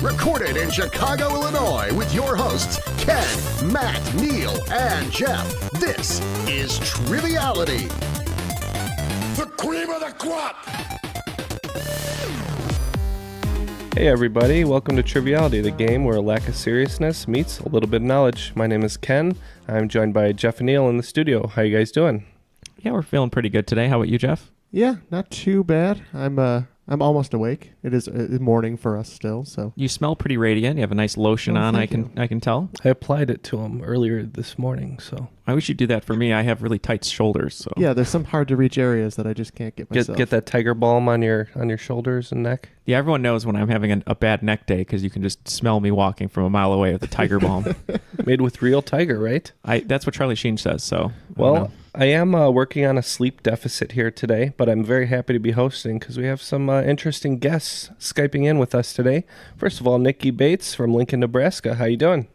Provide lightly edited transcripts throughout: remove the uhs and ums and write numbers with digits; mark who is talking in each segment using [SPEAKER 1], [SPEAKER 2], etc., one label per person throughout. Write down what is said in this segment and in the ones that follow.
[SPEAKER 1] Recorded in Chicago, Illinois with your hosts, Ken, Matt, Neal, and Jeff. This is Triviality. The cream of the crop!
[SPEAKER 2] Hey everybody, welcome to Triviality, the game where a lack of seriousness meets a little bit of knowledge. My name is Ken. I'm joined by Jeff and Neal in the studio. How you guys doing?
[SPEAKER 3] Yeah, we're feeling pretty good today. How about you, Jeff?
[SPEAKER 4] Yeah, not too bad. I'm almost awake. It is morning for us still, so.
[SPEAKER 3] You smell pretty radiant. You have a nice lotion on. I can tell.
[SPEAKER 2] I applied it to him earlier this morning, so.
[SPEAKER 3] I wish you'd do that for me. I have really tight shoulders, so.
[SPEAKER 4] Yeah, there's some hard to reach areas that I just can't get myself.
[SPEAKER 2] Get that tiger balm on your shoulders and neck.
[SPEAKER 3] Yeah, everyone knows when I'm having a bad neck day because you can just smell me walking from a mile away with a tiger balm.
[SPEAKER 2] Made with real tiger, right?
[SPEAKER 3] That's what Charlie Sheen says, so.
[SPEAKER 2] Well, I am working on a sleep deficit here today, but I'm very happy to be hosting because we have some interesting guests Skyping in with us today. First of all, Nikki Bates from Lincoln, Nebraska. How you doing?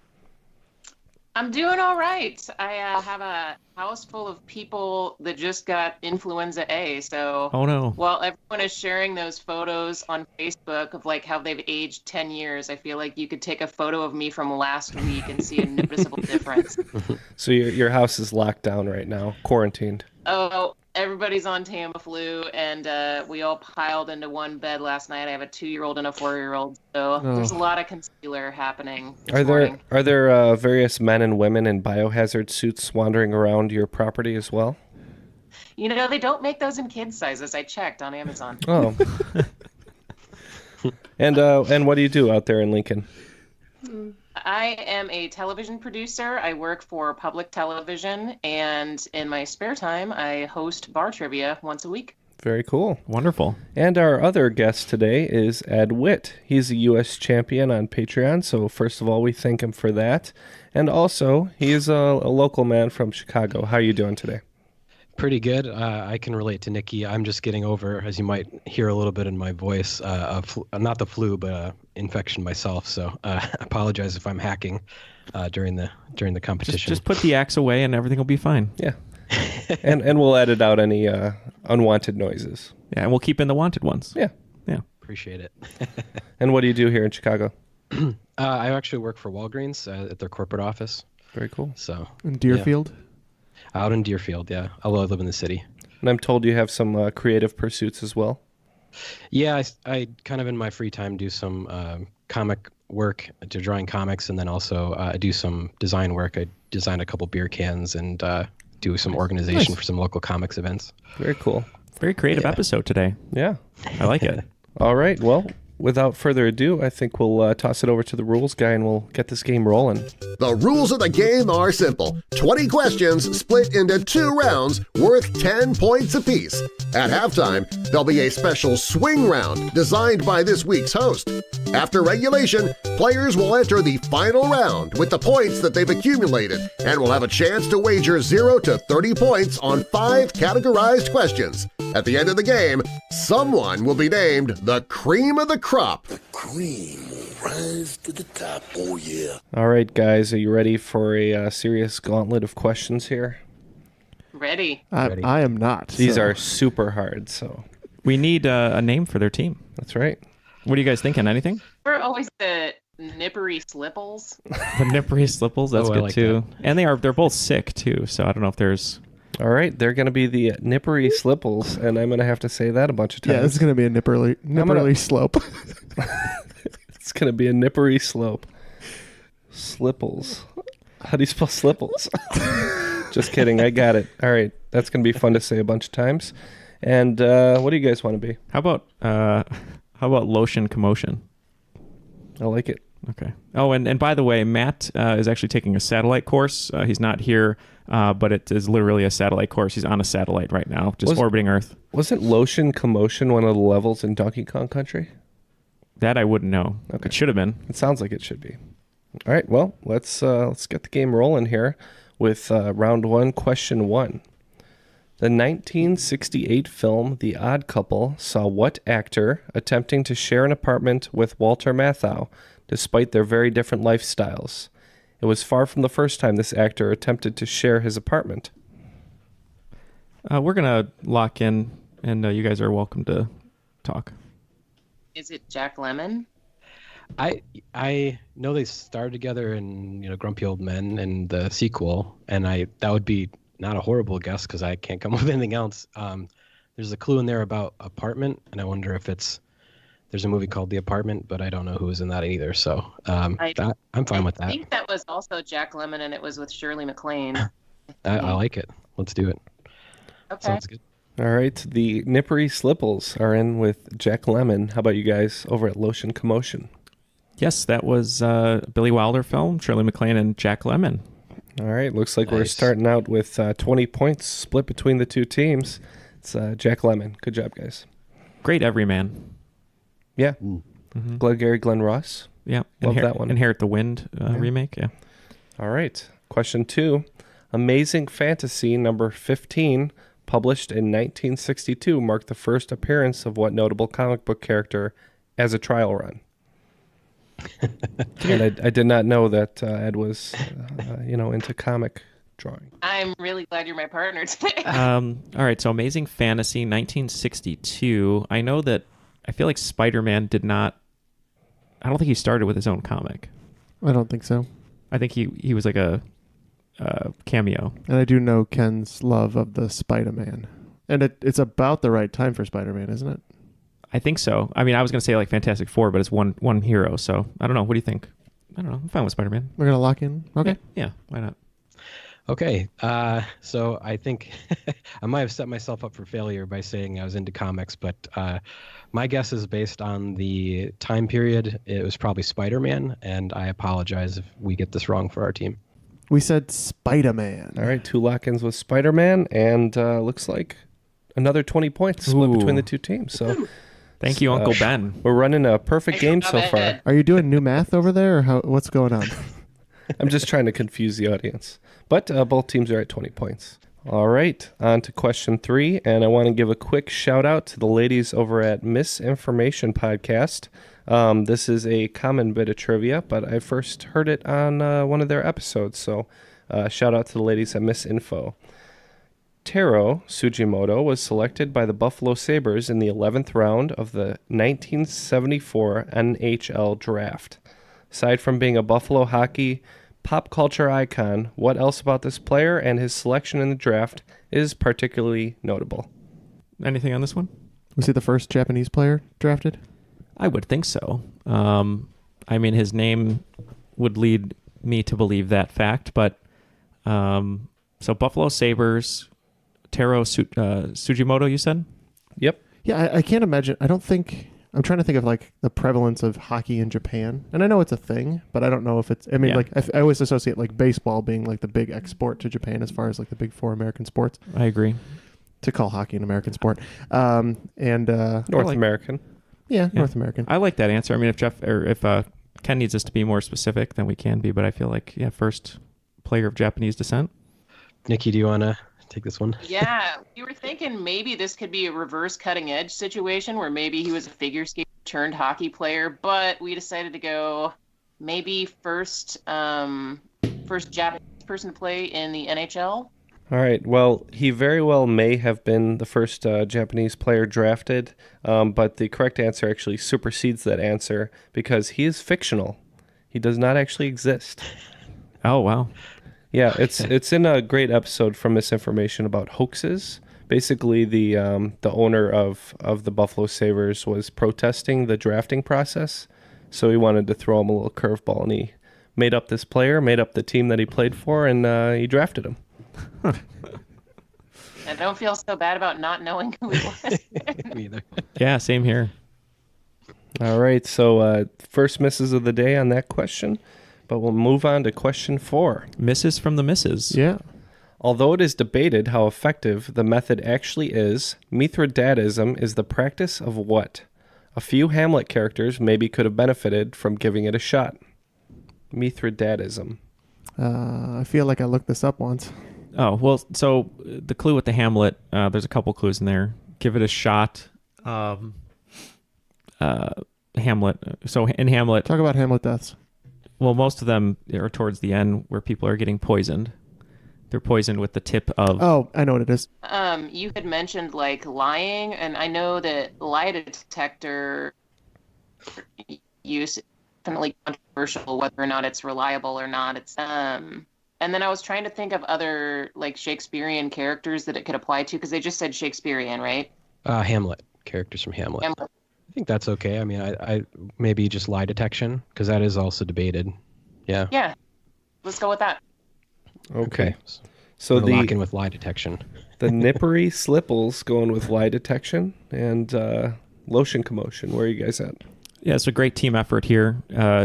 [SPEAKER 5] I'm doing all right. I have a house full of people that just got influenza A. So,
[SPEAKER 3] oh no.
[SPEAKER 5] While everyone is sharing those photos on Facebook of like how they've aged 10 years, I feel like you could take a photo of me from last week and see a noticeable difference.
[SPEAKER 2] So your house is locked down right now, quarantined.
[SPEAKER 5] Oh, everybody's on Tamiflu, and we all piled into one bed last night. I have a 2-year-old and a 4-year-old, so there's a lot of concealer happening this morning.
[SPEAKER 2] Are there various men and women in biohazard suits wandering around your property as well?
[SPEAKER 5] You know, they don't make those in kid sizes. I checked on Amazon.
[SPEAKER 2] Oh. And what do you do out there in Lincoln?
[SPEAKER 5] I am a television producer. I work for public television, and in my spare time, I host bar trivia once a week.
[SPEAKER 2] Very cool.
[SPEAKER 3] Wonderful.
[SPEAKER 2] And our other guest today is Ed Witt. He's a U.S. champion on Patreon, so first of all, we thank him for that. And also, he's a local man from Chicago. How are you doing today?
[SPEAKER 6] Pretty good. I can relate to Nikki. I'm just getting over, as you might hear a little bit in my voice, not the flu, but infection myself. So I apologize if I'm hacking during the competition.
[SPEAKER 3] Just put the axe away and everything will be fine.
[SPEAKER 2] Yeah. and we'll edit out any unwanted noises.
[SPEAKER 3] Yeah, and we'll keep in the wanted ones.
[SPEAKER 2] Yeah.
[SPEAKER 3] Yeah.
[SPEAKER 6] Appreciate it.
[SPEAKER 2] And what do you do here in Chicago?
[SPEAKER 6] I actually work for Walgreens at their corporate office.
[SPEAKER 2] Very cool.
[SPEAKER 6] So
[SPEAKER 4] in Deerfield?
[SPEAKER 6] Yeah. Out in Deerfield, yeah. Although I live in the city.
[SPEAKER 2] And I'm told you have some creative pursuits as well.
[SPEAKER 6] Yeah, I kind of in my free time do some comic work, to drawing comics, and then also I do some design work. I design a couple beer cans and do some organization for some local comics events.
[SPEAKER 2] Very cool.
[SPEAKER 3] Very creative episode today.
[SPEAKER 2] Yeah.
[SPEAKER 3] I like it.
[SPEAKER 2] All right. Well, without further ado, I think we'll toss it over to the rules guy and we'll get this game rolling.
[SPEAKER 1] The rules of the game are simple. 20 questions split into 2 rounds worth 10 points apiece. At halftime, there'll be a special swing round designed by this week's host. After regulation, players will enter the final round with the points that they've accumulated and will have a chance to wager 0 to 30 points on 5 categorized questions. At the end of the game, someone will be named the cream of the crop.
[SPEAKER 7] The cream will rise to the top, oh yeah.
[SPEAKER 2] All right, guys, are you ready for a serious gauntlet of questions here?
[SPEAKER 5] Ready.
[SPEAKER 4] I am not.
[SPEAKER 2] These are super hard, so.
[SPEAKER 3] We need a name for their team.
[SPEAKER 2] That's right.
[SPEAKER 3] What are you guys thinking? Anything?
[SPEAKER 5] We're always the Nippery Slipples.
[SPEAKER 3] The Nippery Slipples, that's good like too. That. And they're both sick too, so I don't know if there's...
[SPEAKER 2] All right, they're going to be the Nippery Slipples, and I'm going to have to say that a bunch of times.
[SPEAKER 4] Yeah, it's going to be a nipperly slope.
[SPEAKER 2] It's going to be a nippery slope. Slipples. How do you spell Slipples? Just kidding, I got it. All right, that's going to be fun to say a bunch of times. And what do you guys want to be?
[SPEAKER 3] How about Lotion Commotion?
[SPEAKER 2] I like it.
[SPEAKER 3] Okay. Oh, and by the way, Matt is actually taking a satellite course. He's not here, but it is literally a satellite course. He's on a satellite right now, just orbiting Earth.
[SPEAKER 2] Wasn't Lotion Commotion one of the levels in Donkey Kong Country?
[SPEAKER 3] That I wouldn't know.
[SPEAKER 2] Okay.
[SPEAKER 3] It should have been.
[SPEAKER 2] It sounds like it should be. All right, well, let's get the game rolling here with round 1, question 1. The 1968 film The Odd Couple saw what actor attempting to share an apartment with Walter Matthau despite their very different lifestyles? It was far from the first time this actor attempted to share his apartment.
[SPEAKER 3] We're going to lock in, and you guys are welcome to talk.
[SPEAKER 5] Is it Jack Lemmon?
[SPEAKER 6] I know they starred together in Grumpy Old Men and the sequel, and that would be not a horrible guess because I can't come up with anything else. There's a clue in there about apartment, and I wonder if there's a movie called The Apartment, but I don't know who was in that either. So I'm fine with that.
[SPEAKER 5] I think that was also Jack Lemmon, and it was with Shirley MacLaine.
[SPEAKER 6] I like it. Let's do it.
[SPEAKER 5] Okay.
[SPEAKER 6] Sounds good.
[SPEAKER 2] All right, the Nippery Slipples are in with Jack Lemmon. How about you guys over at Lotion Commotion?
[SPEAKER 3] Yes, that was a Billy Wilder film, Shirley MacLaine and Jack Lemmon.
[SPEAKER 2] All right, looks like we're
[SPEAKER 6] Nice.
[SPEAKER 2] starting out with 20 points split between the two teams. It's Jack Lemmon. Good job, guys.
[SPEAKER 3] Great everyman.
[SPEAKER 2] Yeah.
[SPEAKER 3] Mm-hmm.
[SPEAKER 2] Glenn Ross.
[SPEAKER 3] Yeah,
[SPEAKER 2] Love that one.
[SPEAKER 3] Inherit the Wind remake. Yeah.
[SPEAKER 2] All right. Question 2. Amazing Fantasy number 15, published in 1962, marked the first appearance of what notable comic book character as a trial run? And I did not know that Ed was, into comic drawing.
[SPEAKER 5] I'm really glad you're my partner today.
[SPEAKER 3] All right, so Amazing Fantasy, 1962. I know that I feel like Spider-Man did not. I don't think he started with his own comic.
[SPEAKER 4] I don't think so.
[SPEAKER 3] I think he was like a cameo.
[SPEAKER 4] And I do know Ken's love of the Spider-Man. And it's about the right time for Spider-Man, isn't it?
[SPEAKER 3] I think so. I mean, I was going to say like Fantastic Four, but it's one hero. So I don't know. What do you think? I don't know. I'm fine with Spider-Man.
[SPEAKER 4] We're going to lock in? Okay.
[SPEAKER 3] Yeah, why not?
[SPEAKER 6] Okay, so I think I might have set myself up for failure by saying I was into comics, but my guess is based on the time period. It was probably Spider-Man, and I apologize if we get this wrong for our team.
[SPEAKER 4] We said Spider-Man.
[SPEAKER 2] All right, 2 lock-ins with Spider-Man, and looks like another 20 points split between the two teams. So
[SPEAKER 3] Thank you, Uncle Ben.
[SPEAKER 2] we're running a perfect game so far.
[SPEAKER 4] Are you doing new math over there, or what's going on?
[SPEAKER 2] I'm just trying to confuse the audience. But both teams are at 20 points. All right, on to question 3. And I want to give a quick shout out to the ladies over at Misinformation Podcast. This is a common bit of trivia, but I first heard it on one of their episodes. So shout out to the ladies at Misinfo. Taro Sugimoto was selected by the Buffalo Sabres in the 11th round of the 1974 NHL Draft. Aside from being a Buffalo hockey pop culture icon, what else about this player and his selection in the draft is particularly notable?
[SPEAKER 3] Anything on this one?
[SPEAKER 4] Was he the first Japanese player drafted?
[SPEAKER 3] I would think so. I mean, his name would lead me to believe that fact, but so Buffalo Sabres, Taro Sugimoto, you said?
[SPEAKER 2] Yep.
[SPEAKER 4] Yeah, I can't imagine. I'm trying to think of like the prevalence of hockey in Japan, and I know it's a thing, but I don't know if it's. I mean,
[SPEAKER 3] Yeah.
[SPEAKER 4] I always associate like baseball being like the big export to Japan as far as like the big 4 American sports.
[SPEAKER 3] I agree.
[SPEAKER 4] To call hockey an American sport,
[SPEAKER 2] North
[SPEAKER 3] like-
[SPEAKER 2] American.
[SPEAKER 4] yeah,
[SPEAKER 3] Yeah.
[SPEAKER 4] North American.
[SPEAKER 3] I like that answer. I mean, if Ken needs us to be more specific, then we can be. But I feel like first player of Japanese descent.
[SPEAKER 6] Nikki, do you want to take this one?
[SPEAKER 5] Yeah, we were thinking maybe this could be a reverse cutting edge situation where maybe he was a figure skater turned hockey player, but we decided to go maybe first Japanese person to play in the NHL.
[SPEAKER 2] All right. Well, he very well may have been the first Japanese player drafted, but the correct answer actually supersedes that answer because he is fictional. He does not actually exist.
[SPEAKER 3] Oh wow.
[SPEAKER 2] Yeah, it's in a great episode from Misinformation about hoaxes. Basically, the owner of the Buffalo Sabres was protesting the drafting process, so he wanted to throw him a little curveball, and he made up this player, made up the team that he played for, and he drafted him.
[SPEAKER 5] I don't feel so bad about not knowing who he was.
[SPEAKER 6] Me either.
[SPEAKER 3] Yeah, same here.
[SPEAKER 2] All right, so first misses of the day on that question, but we'll move on to question 4.
[SPEAKER 3] Misses from the misses.
[SPEAKER 4] Yeah.
[SPEAKER 2] Although it is debated how effective the method actually is, Mithridatism is the practice of what? A few Hamlet characters maybe could have benefited from giving it a shot. Mithridatism.
[SPEAKER 4] I feel like I looked this up once.
[SPEAKER 3] Oh, well, so the clue with the Hamlet, there's a couple clues in there. Give it a shot. Hamlet. So in Hamlet,
[SPEAKER 4] Talk about Hamlet deaths.
[SPEAKER 3] well, most of them are towards the end where people are getting poisoned. They're poisoned with the tip of...
[SPEAKER 4] Oh, I know what it is.
[SPEAKER 5] You had mentioned like lying, and I know that lie detector use definitely controversial whether or not it's reliable or not. And then I was trying to think of other like Shakespearean characters that it could apply to because they just said Shakespearean, right?
[SPEAKER 6] Hamlet, characters from Hamlet.
[SPEAKER 5] Hamlet.
[SPEAKER 6] I think that's okay. I mean, I maybe just lie detection because that is also debated. Yeah.
[SPEAKER 5] Yeah, let's go with that.
[SPEAKER 2] Okay.
[SPEAKER 6] So
[SPEAKER 2] So
[SPEAKER 6] we're lock in with lie detection.
[SPEAKER 2] the Nippery Slipples going with lie detection and Lotion Commotion. Where are you guys at?
[SPEAKER 3] Yeah, it's a great team effort here.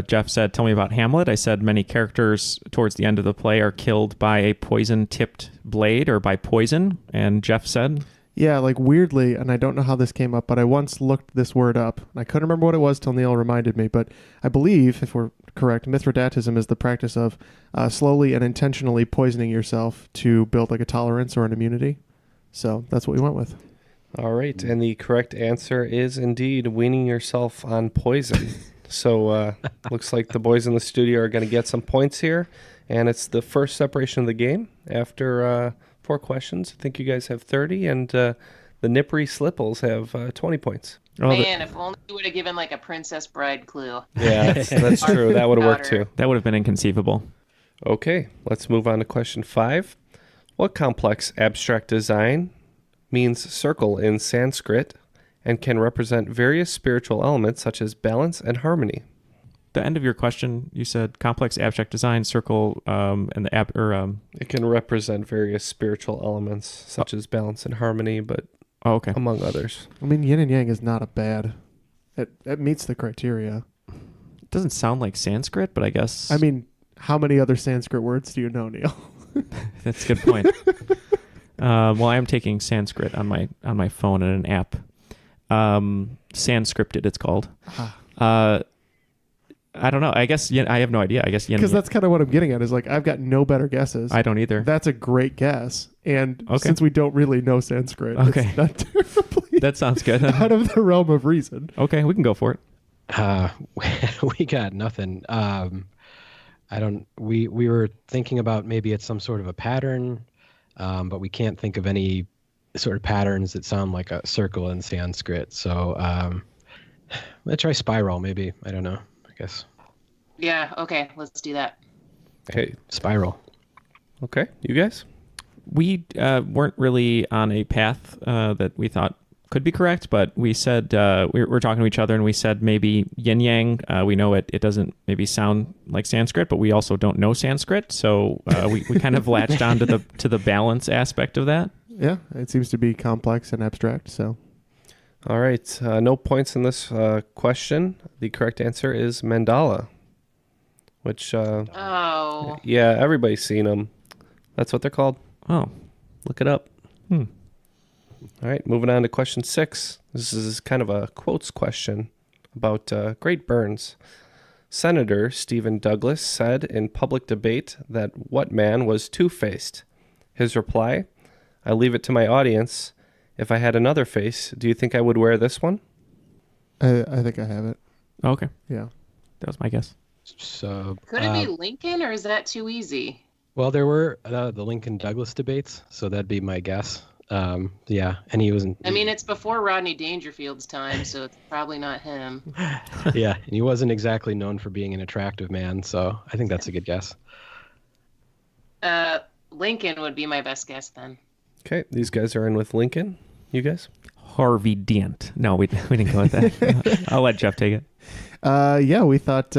[SPEAKER 3] Jeff said, tell me about Hamlet. I said many characters towards the end of the play are killed by a poison-tipped blade or by poison. And Jeff said...
[SPEAKER 4] Yeah, like weirdly, and I don't know how this came up, but I once looked this word up. And I couldn't remember what it was till Neal reminded me, but I believe, if we're correct, Mithridatism is the practice of slowly and intentionally poisoning yourself to build like a tolerance or an immunity. So that's what we went with.
[SPEAKER 2] All right, and the correct answer is indeed weaning yourself on poison. So looks like the boys in the studio are going to get some points here, and it's the first separation of the game after 4 questions. I think you guys have 30, and the Nippery Slipples have 20 points.
[SPEAKER 5] Man, if only you would have given like a Princess Bride clue.
[SPEAKER 2] Yeah, that's true. That would have worked too.
[SPEAKER 3] That would have been inconceivable.
[SPEAKER 2] Okay, let's move on to question 5. What complex abstract design means circle in Sanskrit and can represent various spiritual elements such as balance and harmony?
[SPEAKER 3] The end of your question, you said complex abstract design, circle, and the
[SPEAKER 2] It can represent various spiritual elements such as balance and harmony, but
[SPEAKER 3] okay.
[SPEAKER 2] among others.
[SPEAKER 4] I mean, yin and yang is not a bad... It meets the criteria.
[SPEAKER 3] It doesn't sound like Sanskrit, but I guess...
[SPEAKER 4] I mean, how many other Sanskrit words do you know, Neal?
[SPEAKER 3] That's a good point. Well, I am taking Sanskrit on my phone in an app. Sanscripted, it's called. I don't know. I guess I have no idea. I guess
[SPEAKER 4] because that's kind of what I'm getting at. Is like I've got no better guesses.
[SPEAKER 3] I don't either.
[SPEAKER 4] That's a great guess, and
[SPEAKER 3] Okay.
[SPEAKER 4] since we don't really know Sanskrit,
[SPEAKER 3] Okay.
[SPEAKER 4] it's not terribly
[SPEAKER 3] That sounds good.
[SPEAKER 4] out of the realm of reason.
[SPEAKER 3] Okay, we can go for it.
[SPEAKER 6] We got nothing. We were thinking about maybe it's some sort of a pattern, but we can't think of any sort of patterns that sound like a circle in Sanskrit. So let's try spiral. Maybe, I don't know. I guess
[SPEAKER 5] Yeah, okay, let's do that.
[SPEAKER 2] Okay.
[SPEAKER 6] spiral.
[SPEAKER 2] Okay. You guys?
[SPEAKER 3] We weren't really on a path that we thought could be correct, but we said we were talking to each other and we said maybe yin yang. We know it doesn't maybe sound like Sanskrit, but we also don't know Sanskrit, so we kind of latched on to the balance aspect of that.
[SPEAKER 4] Yeah, it seems to be complex and abstract. So
[SPEAKER 2] All right. No points in this question. The correct answer is mandala, which,
[SPEAKER 5] Oh,
[SPEAKER 2] yeah, everybody's seen them. That's what they're called.
[SPEAKER 3] Oh,
[SPEAKER 2] Look it up. All right, moving on to question 6. This is kind of a quotes question about Great Burns. Senator Stephen Douglas said in public debate that what man was two-faced? His reply, I leave it to my audience. If I had another face, do you think I would wear this one?
[SPEAKER 4] I think I have it.
[SPEAKER 3] okay.
[SPEAKER 4] Yeah.
[SPEAKER 3] That was my guess.
[SPEAKER 6] So
[SPEAKER 5] could it be Lincoln or is that too easy?
[SPEAKER 6] well, there were the Lincoln Douglas debates, so that'd be my guess. Yeah, and he wasn't.
[SPEAKER 5] I mean, it's before Rodney Dangerfield's time, so it's probably not him.
[SPEAKER 6] Yeah, and he wasn't exactly known for being an attractive man, so I think that's a good guess.
[SPEAKER 5] Lincoln would be my best guess then.
[SPEAKER 2] Okay, these guys are in with Lincoln. You guys?
[SPEAKER 3] Harvey Dent. No, we didn't go with that. I'll let Jeff take it.
[SPEAKER 4] Yeah, we thought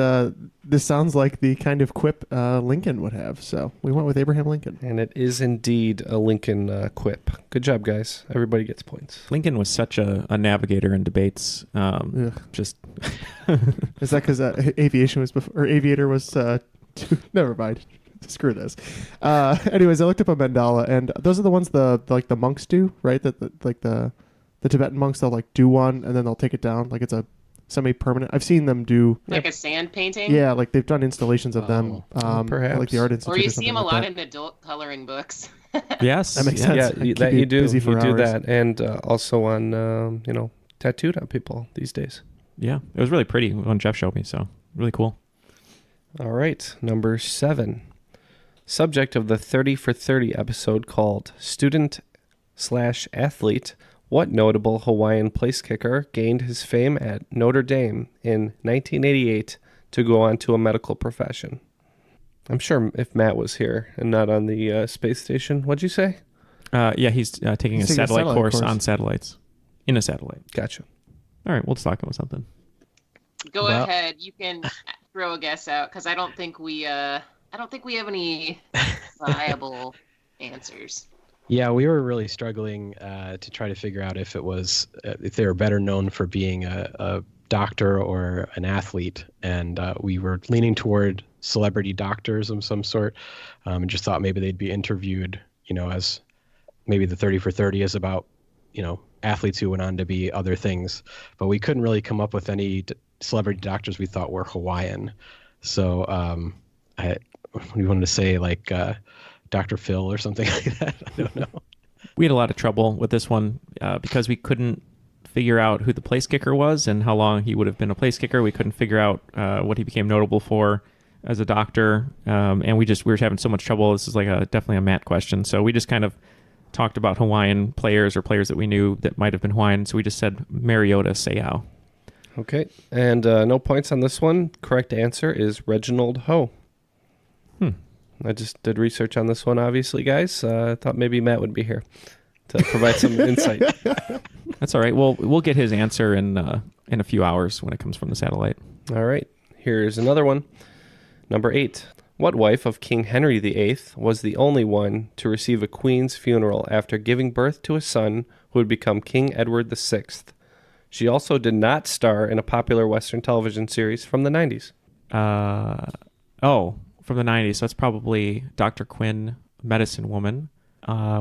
[SPEAKER 4] this sounds like the kind of quip Lincoln would have, so we went with Abraham Lincoln.
[SPEAKER 2] And it is indeed a Lincoln quip. Good job, guys. Everybody gets points.
[SPEAKER 3] Lincoln was such a navigator in debates. Just
[SPEAKER 4] Is that because aviation was before, or aviator was? Never mind. Screw this. Anyways, I looked up a mandala, and those are the ones the monks do, right? That the Tibetan monks, they'll like do one and then they'll take it down, like it's a semi-permanent. I've seen them do
[SPEAKER 5] Like a sand painting?
[SPEAKER 4] yeah, like they've done installations of them.
[SPEAKER 2] perhaps.
[SPEAKER 4] Like the Art Institute.
[SPEAKER 5] Or you
[SPEAKER 4] or
[SPEAKER 5] see
[SPEAKER 4] something
[SPEAKER 5] them a
[SPEAKER 4] like
[SPEAKER 5] lot
[SPEAKER 4] that.
[SPEAKER 5] in adult coloring books.
[SPEAKER 3] yes.
[SPEAKER 4] That makes sense.
[SPEAKER 2] Yeah,
[SPEAKER 4] I keep
[SPEAKER 2] that
[SPEAKER 4] you
[SPEAKER 2] you do.
[SPEAKER 4] busy for
[SPEAKER 2] You do
[SPEAKER 4] hours.
[SPEAKER 2] that, and also on tattooed on people these days.
[SPEAKER 3] Yeah, it was really pretty when Jeff showed me. So really cool.
[SPEAKER 2] All right, number 7. Subject of the 30 for 30 episode called Student/Athlete. What notable Hawaiian place kicker gained his fame at Notre Dame in 1988 to go on to a medical profession? I'm sure if Matt was here and not on the space station, what'd you say?
[SPEAKER 3] Yeah, he's taking a satellite course on satellites. In a satellite.
[SPEAKER 2] Gotcha.
[SPEAKER 3] All right, we'll just talk about something.
[SPEAKER 5] Go ahead. You can throw a guess out because I don't think we have any viable answers.
[SPEAKER 6] Yeah, we were really struggling to try to figure out if it was if they were better known for being a doctor or an athlete, and we were leaning toward celebrity doctors of some sort, and just thought maybe they'd be interviewed, as maybe the 30 for 30 is about, athletes who went on to be other things, but we couldn't really come up with any celebrity doctors we thought were Hawaiian. So we wanted to say like Dr. Phil or something like that. I don't know.
[SPEAKER 3] We had a lot of trouble with this one because we couldn't figure out who the place kicker was and how long he would have been a place kicker. We couldn't figure out what he became notable for as a doctor, and we were having so much trouble. This is like definitely a Matt question. So we just kind of talked about Hawaiian players or players that we knew that might have been Hawaiian. So we just said Mariota Seau.
[SPEAKER 2] Okay, and no points on this one. Correct answer is Reginald Ho. I just did research on this one, obviously, guys. I thought maybe Matt would be here to provide some insight.
[SPEAKER 3] That's all right. We'll get his answer in a few hours when it comes from the satellite.
[SPEAKER 2] All right, here's another one. Number 8. What wife of King Henry VIII was the only one to receive a queen's funeral after giving birth to a son who would become King Edward VI? She also did not star in a popular Western television series from the 90s.
[SPEAKER 3] From the 90s. So that's probably Dr. Quinn, Medicine Woman,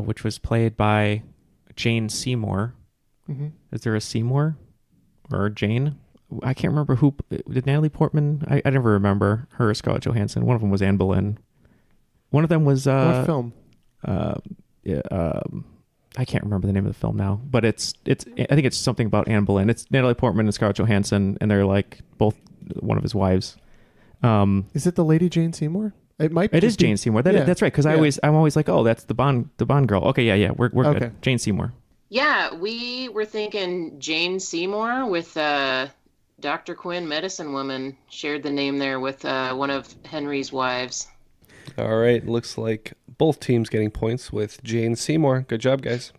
[SPEAKER 3] which was played by Jane Seymour. Mm-hmm. Is there a Seymour or Jane? I can't remember who. Did Natalie Portman? I never remember her or Scarlett Johansson. One of them was Anne Boleyn. One of them was...
[SPEAKER 4] what film?
[SPEAKER 3] I can't remember the name of the film now, but it's. I think it's something about Anne Boleyn. It's Natalie Portman and Scarlett Johansson, and they're like both one of his wives.
[SPEAKER 4] Is it the Lady Jane Seymour? It might.
[SPEAKER 3] It is Jane Seymour. That's right. Because I'm always like, oh, that's the Bond girl. Okay, yeah, we're
[SPEAKER 4] okay.
[SPEAKER 3] good. Jane Seymour.
[SPEAKER 5] Yeah, we were thinking Jane Seymour with Dr. Quinn, Medicine Woman, shared the name there with one of Henry's wives.
[SPEAKER 2] All right, looks like both teams getting points with Jane Seymour. Good job, guys.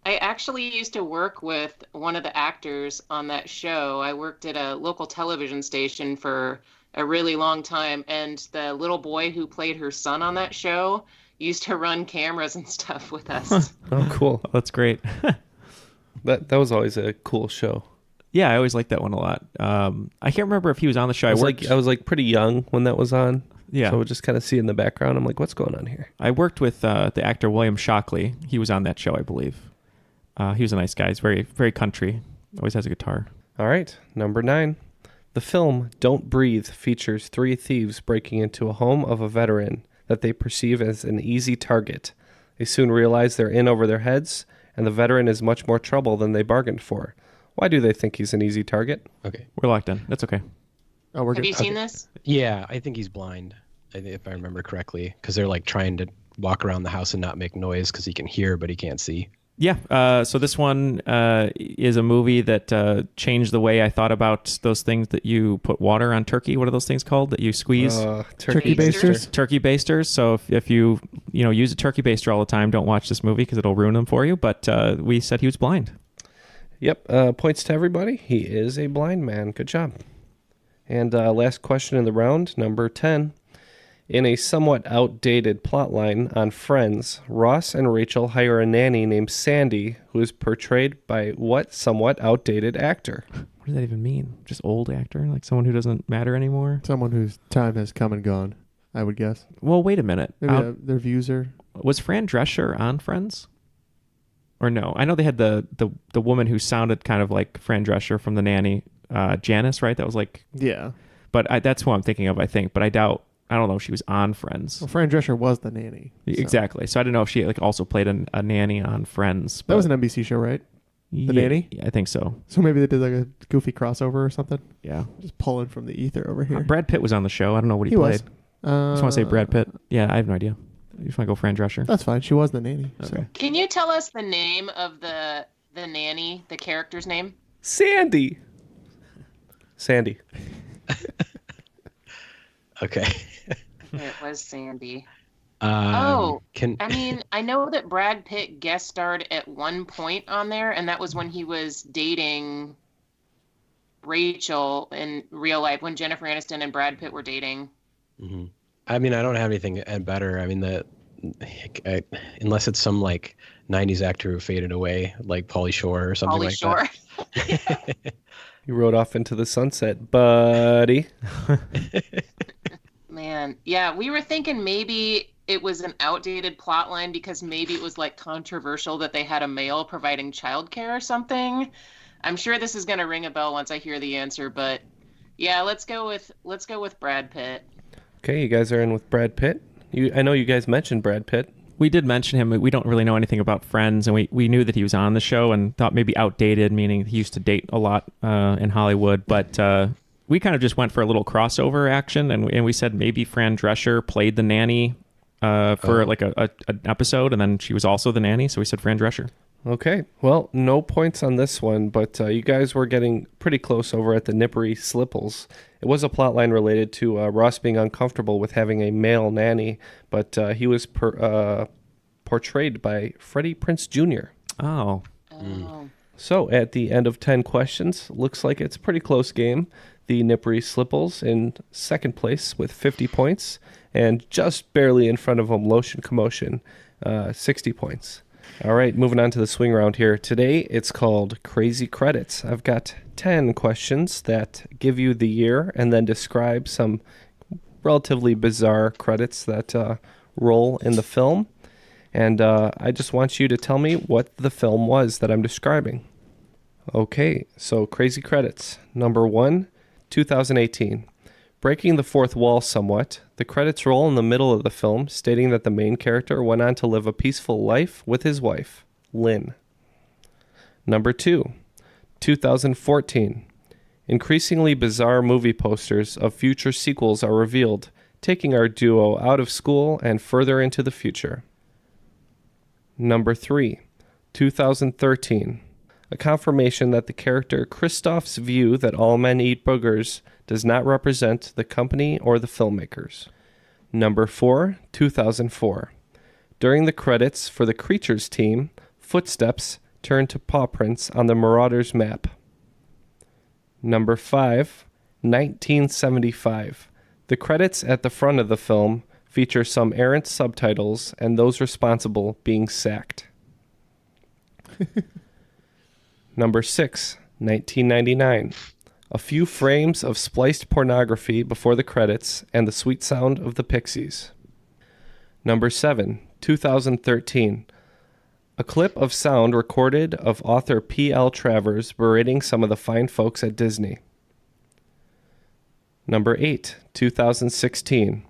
[SPEAKER 5] I actually used to work with one of the actors on that show. I worked at a local television station for a really long time, and the little boy who played her son on that show used to run cameras and stuff with us.
[SPEAKER 2] Oh, cool.
[SPEAKER 3] That's great.
[SPEAKER 2] That was always a cool show.
[SPEAKER 3] Yeah, I always liked that one a lot. I can't remember if he was on the show.
[SPEAKER 2] I was pretty young when that was on.
[SPEAKER 3] Yeah.
[SPEAKER 2] So I would just kind of see in the background. I'm like, what's going on here?
[SPEAKER 3] I worked with the actor William Shockley. He was on that show, I believe. He was a nice guy. He's very, very country. Always has a guitar.
[SPEAKER 2] All right, number 9. The film Don't Breathe features 3 thieves breaking into a home of a veteran that they perceive as an easy target. They soon realize they're in over their heads, and the veteran is much more trouble than they bargained for. Why do they think he's an easy target?
[SPEAKER 6] Okay.
[SPEAKER 3] We're locked in. That's okay.
[SPEAKER 4] Oh, we're
[SPEAKER 5] Have
[SPEAKER 4] good.
[SPEAKER 5] you seen this?
[SPEAKER 6] Yeah, I think he's blind, if I remember correctly, because they're like trying to walk around the house and not make noise because he can hear, but he can't see.
[SPEAKER 3] Yeah. So this one is a movie that changed the way I thought about those things that you put water on turkey. What are those things called that you squeeze?
[SPEAKER 4] Turkey basters.
[SPEAKER 3] Turkey basters. So if you use a turkey baster all the time, don't watch this movie because it'll ruin them for you. But we said he was blind.
[SPEAKER 2] Yep. Points to everybody. He is a blind man. Good job. And last question in the round, number 10. In a somewhat outdated plotline on Friends, Ross and Rachel hire a nanny named Sandy, who is portrayed by what somewhat outdated actor?
[SPEAKER 3] What does that even mean? Just old actor? Like someone who doesn't matter anymore?
[SPEAKER 4] Someone whose time has come and gone, I would guess.
[SPEAKER 3] Well, wait a minute.
[SPEAKER 4] Maybe their views are...
[SPEAKER 3] Was Fran Drescher on Friends? Or no? I know they had the woman who sounded kind of like Fran Drescher from The Nanny, Janice, right? That was like...
[SPEAKER 4] Yeah.
[SPEAKER 3] But that's who I'm thinking of, I think. But I don't know if she was on Friends.
[SPEAKER 4] Well, Fran Drescher was the nanny. So.
[SPEAKER 3] Exactly. So I don't know if she also played a nanny on Friends.
[SPEAKER 4] That was an NBC show, right? The Nanny?
[SPEAKER 3] Yeah, I think so.
[SPEAKER 4] So maybe they did like a goofy crossover or something?
[SPEAKER 3] Yeah.
[SPEAKER 4] Just pulling from the ether over here.
[SPEAKER 3] Brad Pitt was on the show. I don't know what he played.
[SPEAKER 4] Was.
[SPEAKER 3] I just want to say Brad Pitt. Yeah, I have no idea. You just want to go Fran Drescher?
[SPEAKER 4] That's fine. She was the nanny.
[SPEAKER 3] Okay.
[SPEAKER 4] So.
[SPEAKER 5] Can you tell us the name of the nanny, the character's name?
[SPEAKER 2] Sandy.
[SPEAKER 6] Okay.
[SPEAKER 5] Okay, it was Sandy.
[SPEAKER 6] Um,
[SPEAKER 5] Oh,
[SPEAKER 6] can
[SPEAKER 5] I mean, I know that Brad Pitt guest starred at one point on there, and that was when he was dating Rachel in real life, when Jennifer Aniston and Brad Pitt were dating.
[SPEAKER 6] Mhm. I mean, I don't have anything better. I mean, I, unless it's some like '90s actor who faded away, like Pauly Shore or something
[SPEAKER 5] Pauly
[SPEAKER 6] like
[SPEAKER 5] Shore.
[SPEAKER 6] that.
[SPEAKER 2] You rode off into the sunset, buddy.
[SPEAKER 5] Man, yeah, we were thinking maybe it was an outdated plot line because maybe it was like controversial that they had a male providing childcare or something. I'm sure this is gonna ring a bell once I hear the answer, but yeah, let's go with Brad Pitt.
[SPEAKER 2] Okay, you guys are in with Brad Pitt. I know you guys mentioned Brad Pitt.
[SPEAKER 3] We did mention him. We don't really know anything about Friends, and we knew that he was on the show and thought maybe outdated, meaning he used to date a lot in Hollywood. But we kind of just went for a little crossover action, and we said maybe Fran Drescher played the nanny for like an episode, and then she was also the nanny, so we said Fran Drescher.
[SPEAKER 2] Okay, well, no points on this one, but you guys were getting pretty close over at the Nippery Slipples. It was a plotline related to Ross being uncomfortable with having a male nanny, but he was portrayed by Freddie Prinze Jr.
[SPEAKER 3] Oh.
[SPEAKER 5] Oh.
[SPEAKER 2] So at the end of 10 questions, looks like it's a pretty close game. The Nippery Slipples in second place with 50 points, and just barely in front of them, Lotion Commotion, 60 points. All right, moving on to the swing round here. Today, it's called Crazy Credits. I've got 10 questions that give you the year and then describe some relatively bizarre credits that roll in the film. And I just want you to tell me what the film was that I'm describing. Okay, so Crazy Credits. Number 1, 2018. Breaking the fourth wall somewhat, the credits roll in the middle of the film, stating that the main character went on to live a peaceful life with his wife, Lynn. Number 2, 2014. Increasingly bizarre movie posters of future sequels are revealed, taking our duo out of school and further into the future. Number 3, 2013. A confirmation that the character Kristoff's view that all men eat boogers does not represent the company or the filmmakers. Number 4, 2004. During the credits for the Creatures team, footsteps turn to paw prints on the Marauders map. Number 5, 1975. The credits at the front of the film feature some errant subtitles and those responsible being sacked. Number 6, 1999. A few frames of spliced pornography before the credits and the sweet sound of the Pixies. Number 7, 2013. A clip of sound recorded of author P.L. Travers berating some of the fine folks at Disney. Number 8, 2016.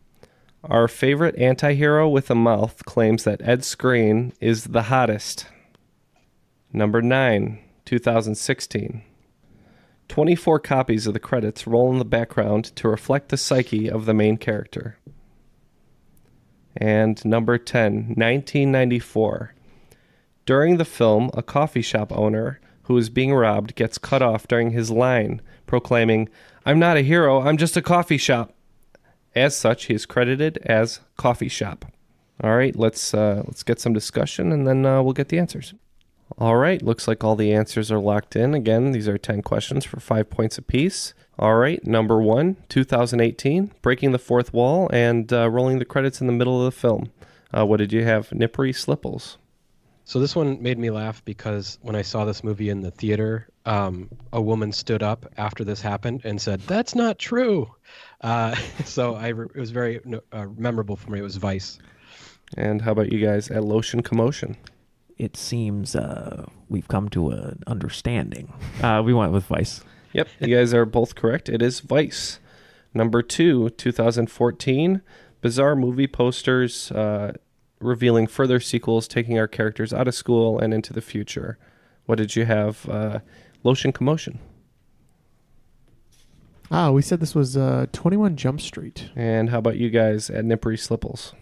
[SPEAKER 2] Our favorite anti-hero with a mouth claims that Ed Skrein is the hottest. Number 9, 2016. 24 copies of the credits roll in the background to reflect the psyche of the main character. And number 10, 1994. During the film, a coffee shop owner who is being robbed gets cut off during his line, proclaiming, "I'm not a hero, I'm just a coffee shop." As such, he is credited as Coffee Shop. All right, let's get some discussion, and then we'll get the answers. All right, looks like all the answers are locked in. Again, these are 10 questions for 5 points apiece. All right, number 1, 2018, breaking the fourth wall and rolling the credits in the middle of the film. What did you have? Nippery Slipples.
[SPEAKER 6] So this one made me laugh because when I saw this movie in the theater, a woman stood up after this happened and said, "That's not true." So it was very memorable for me. It was Vice.
[SPEAKER 2] And how about you guys at Lotion Commotion?
[SPEAKER 3] It seems we've come to an understanding. We went with Vice.
[SPEAKER 2] Yep, you guys are both correct. It is Vice. Number 2, 2014, bizarre movie posters revealing further sequels, taking our characters out of school and into the future. What did you have? Lotion Commotion.
[SPEAKER 4] We said this was 21 Jump Street.
[SPEAKER 2] And how about you guys at Nippery Slipples?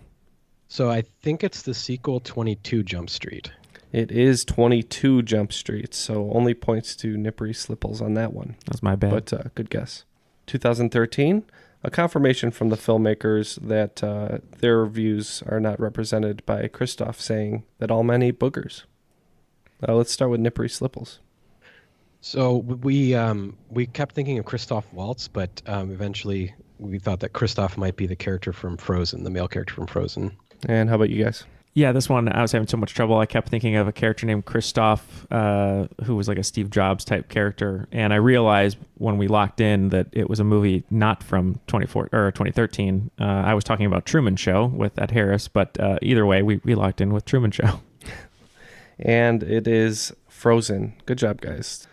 [SPEAKER 6] So I think it's the sequel 22 Jump Street.
[SPEAKER 2] It is 22 Jump Street, so only points to Nippery Slipples on that one.
[SPEAKER 3] That's my bad.
[SPEAKER 2] But good guess. 2013, a confirmation from the filmmakers that their views are not represented by Christoph saying that all men eat boogers. Let's start with Nippery Slipples.
[SPEAKER 6] So we kept thinking of Christoph Waltz, but eventually we thought that Christoph might be the character from Frozen, the male character from Frozen.
[SPEAKER 2] And how about you guys?
[SPEAKER 3] Yeah, this one, I was having so much trouble. I kept thinking of a character named Christoph, who was like a Steve Jobs type character. And I realized when we locked in that it was a movie not from 2013. I was talking about Truman Show with Ed Harris, but either way, we locked in with Truman Show.
[SPEAKER 2] And it is Frozen. Good job, guys.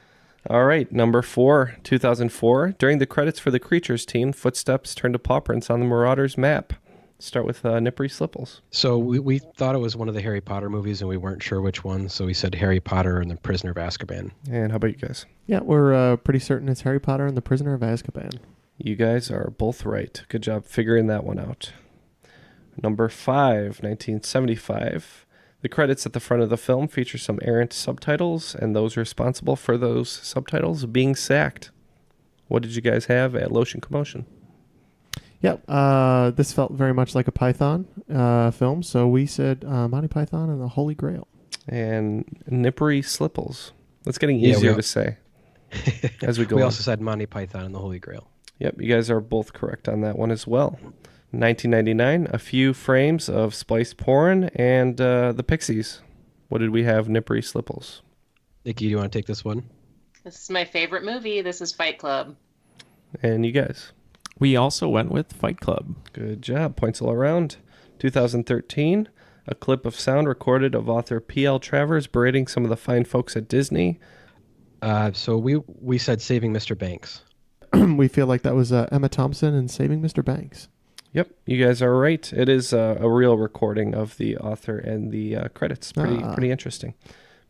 [SPEAKER 2] All right, number 4, 2004. During the credits for the Creatures team, footsteps turned to paw prints on the Marauders map. Start with Nippery Slipples.
[SPEAKER 6] So we thought it was one of the Harry Potter movies, and we weren't sure which one. So we said Harry Potter and the Prisoner of Azkaban.
[SPEAKER 2] And how about you guys?
[SPEAKER 4] Yeah, we're pretty certain it's Harry Potter and the Prisoner of Azkaban.
[SPEAKER 2] You guys are both right. Good job figuring that one out. Number 5, 1975. The credits at the front of the film feature some errant subtitles, and those responsible for those subtitles being sacked. What did you guys have at Lotion Commotion?
[SPEAKER 4] Yep, this felt very much like a Python film, so we said Monty Python and the Holy Grail.
[SPEAKER 2] And Nippery Slipples. That's getting easier to say as we go
[SPEAKER 6] We
[SPEAKER 2] on.
[SPEAKER 6] also said Monty Python and the Holy Grail.
[SPEAKER 2] Yep, you guys are both correct on that one as well. 1999, a few frames of spliced porn and the Pixies. What did we have, Nippery Slipples?
[SPEAKER 6] Nikki, do you want to take this one?
[SPEAKER 5] This is my favorite movie. This is Fight Club.
[SPEAKER 2] And you guys?
[SPEAKER 3] We also went with Fight Club.
[SPEAKER 2] Good job. Points all around. 2013, a clip of sound recorded of author P.L. Travers berating some of the fine folks at Disney.
[SPEAKER 6] So we said Saving Mr. Banks.
[SPEAKER 4] We feel like that was Emma Thompson in Saving Mr. Banks.
[SPEAKER 2] Yep, you guys are right. It is a real recording of the author and the credits. Pretty interesting.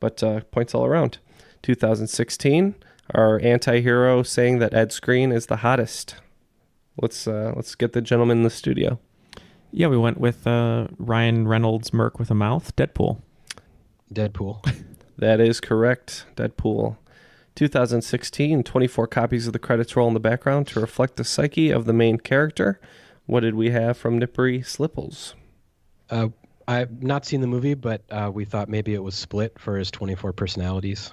[SPEAKER 2] But points all around. 2016, our anti-hero saying that Ed Skrein is the hottest. Let's get the gentleman in the studio.
[SPEAKER 3] Yeah, we went with Ryan Reynolds' Merc with a Mouth, Deadpool.
[SPEAKER 2] That is correct, Deadpool. 2016, 24 copies of the credits roll in the background to reflect the psyche of the main character. What did we have from Nippery Slipples?
[SPEAKER 6] I've not seen the movie, but we thought maybe it was Split for his 24 personalities.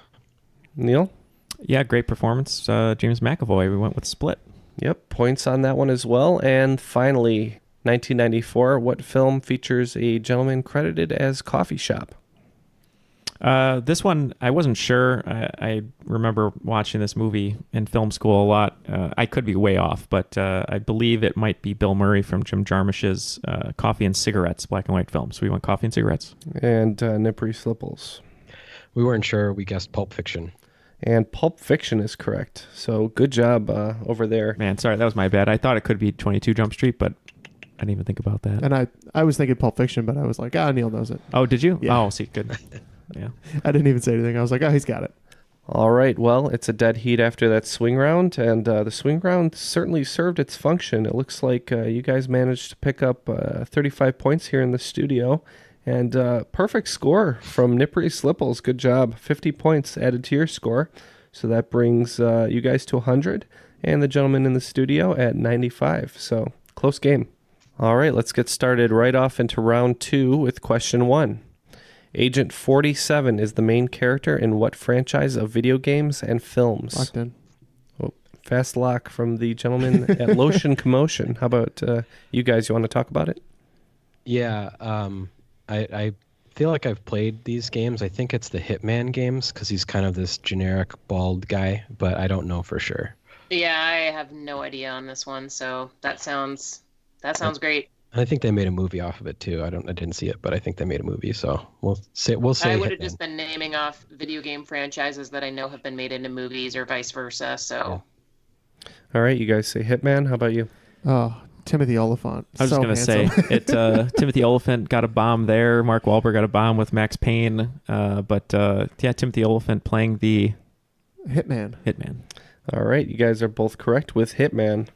[SPEAKER 2] Neal?
[SPEAKER 3] Yeah, great performance. James McAvoy, we went with Split.
[SPEAKER 2] Yep, points on that one as well. And finally, 1994, what film features a gentleman credited as Coffee Shop?
[SPEAKER 3] This one, I wasn't sure. I remember watching this movie in film school a lot. I could be way off, but I believe it might be Bill Murray from Jim Jarmusch's Coffee and Cigarettes black and white film. So we went Coffee and Cigarettes.
[SPEAKER 2] And Nippery Slipples.
[SPEAKER 6] We weren't sure. We guessed Pulp Fiction.
[SPEAKER 2] And Pulp Fiction is correct. So good job over there.
[SPEAKER 3] Man, sorry, that was my bad. I thought it could be 22 Jump Street, but I didn't even think about that.
[SPEAKER 4] And I was thinking Pulp Fiction, but I was like, Neil knows it.
[SPEAKER 3] Oh, did you?
[SPEAKER 4] Yeah.
[SPEAKER 3] Oh, see, good. Yeah.
[SPEAKER 4] I didn't even say anything. I was like, he's got it.
[SPEAKER 2] All right, well, it's a dead heat after that swing round, and the swing round certainly served its function. It looks like you guys managed to pick up 35 points here in the studio, and perfect score from Nippery Slipples. Good job. 50 points added to your score, so that brings you guys to 100, and the gentleman in the studio at 95, so close game. All right, let's get started right off into round 2 with question 1. Agent 47 is the main character in what franchise of video games and films?
[SPEAKER 4] Locked in.
[SPEAKER 2] Oh, fast lock from the gentleman at Lotion Commotion. How about you guys? You want to talk about it?
[SPEAKER 6] Yeah, I feel like I've played these games. I think it's the Hitman games because he's kind of this generic bald guy, but I don't know for sure.
[SPEAKER 5] Yeah, I have no idea on this one, so that sounds great.
[SPEAKER 6] I think they made a movie off of it too. I didn't see it, but I think they made a movie. So we'll say.
[SPEAKER 5] I would have
[SPEAKER 6] Hitman.
[SPEAKER 5] just been naming off video game franchises that I know have been made into movies or vice versa. So,
[SPEAKER 2] All right, you guys say Hitman. How about you?
[SPEAKER 4] Oh, Timothy Oliphant.
[SPEAKER 3] I was just going to say, Timothy Oliphant got a bomb there. Mark Wahlberg got a bomb with Max Payne. But Timothy Oliphant playing the
[SPEAKER 4] Hitman.
[SPEAKER 2] All right, you guys are both correct with Hitman.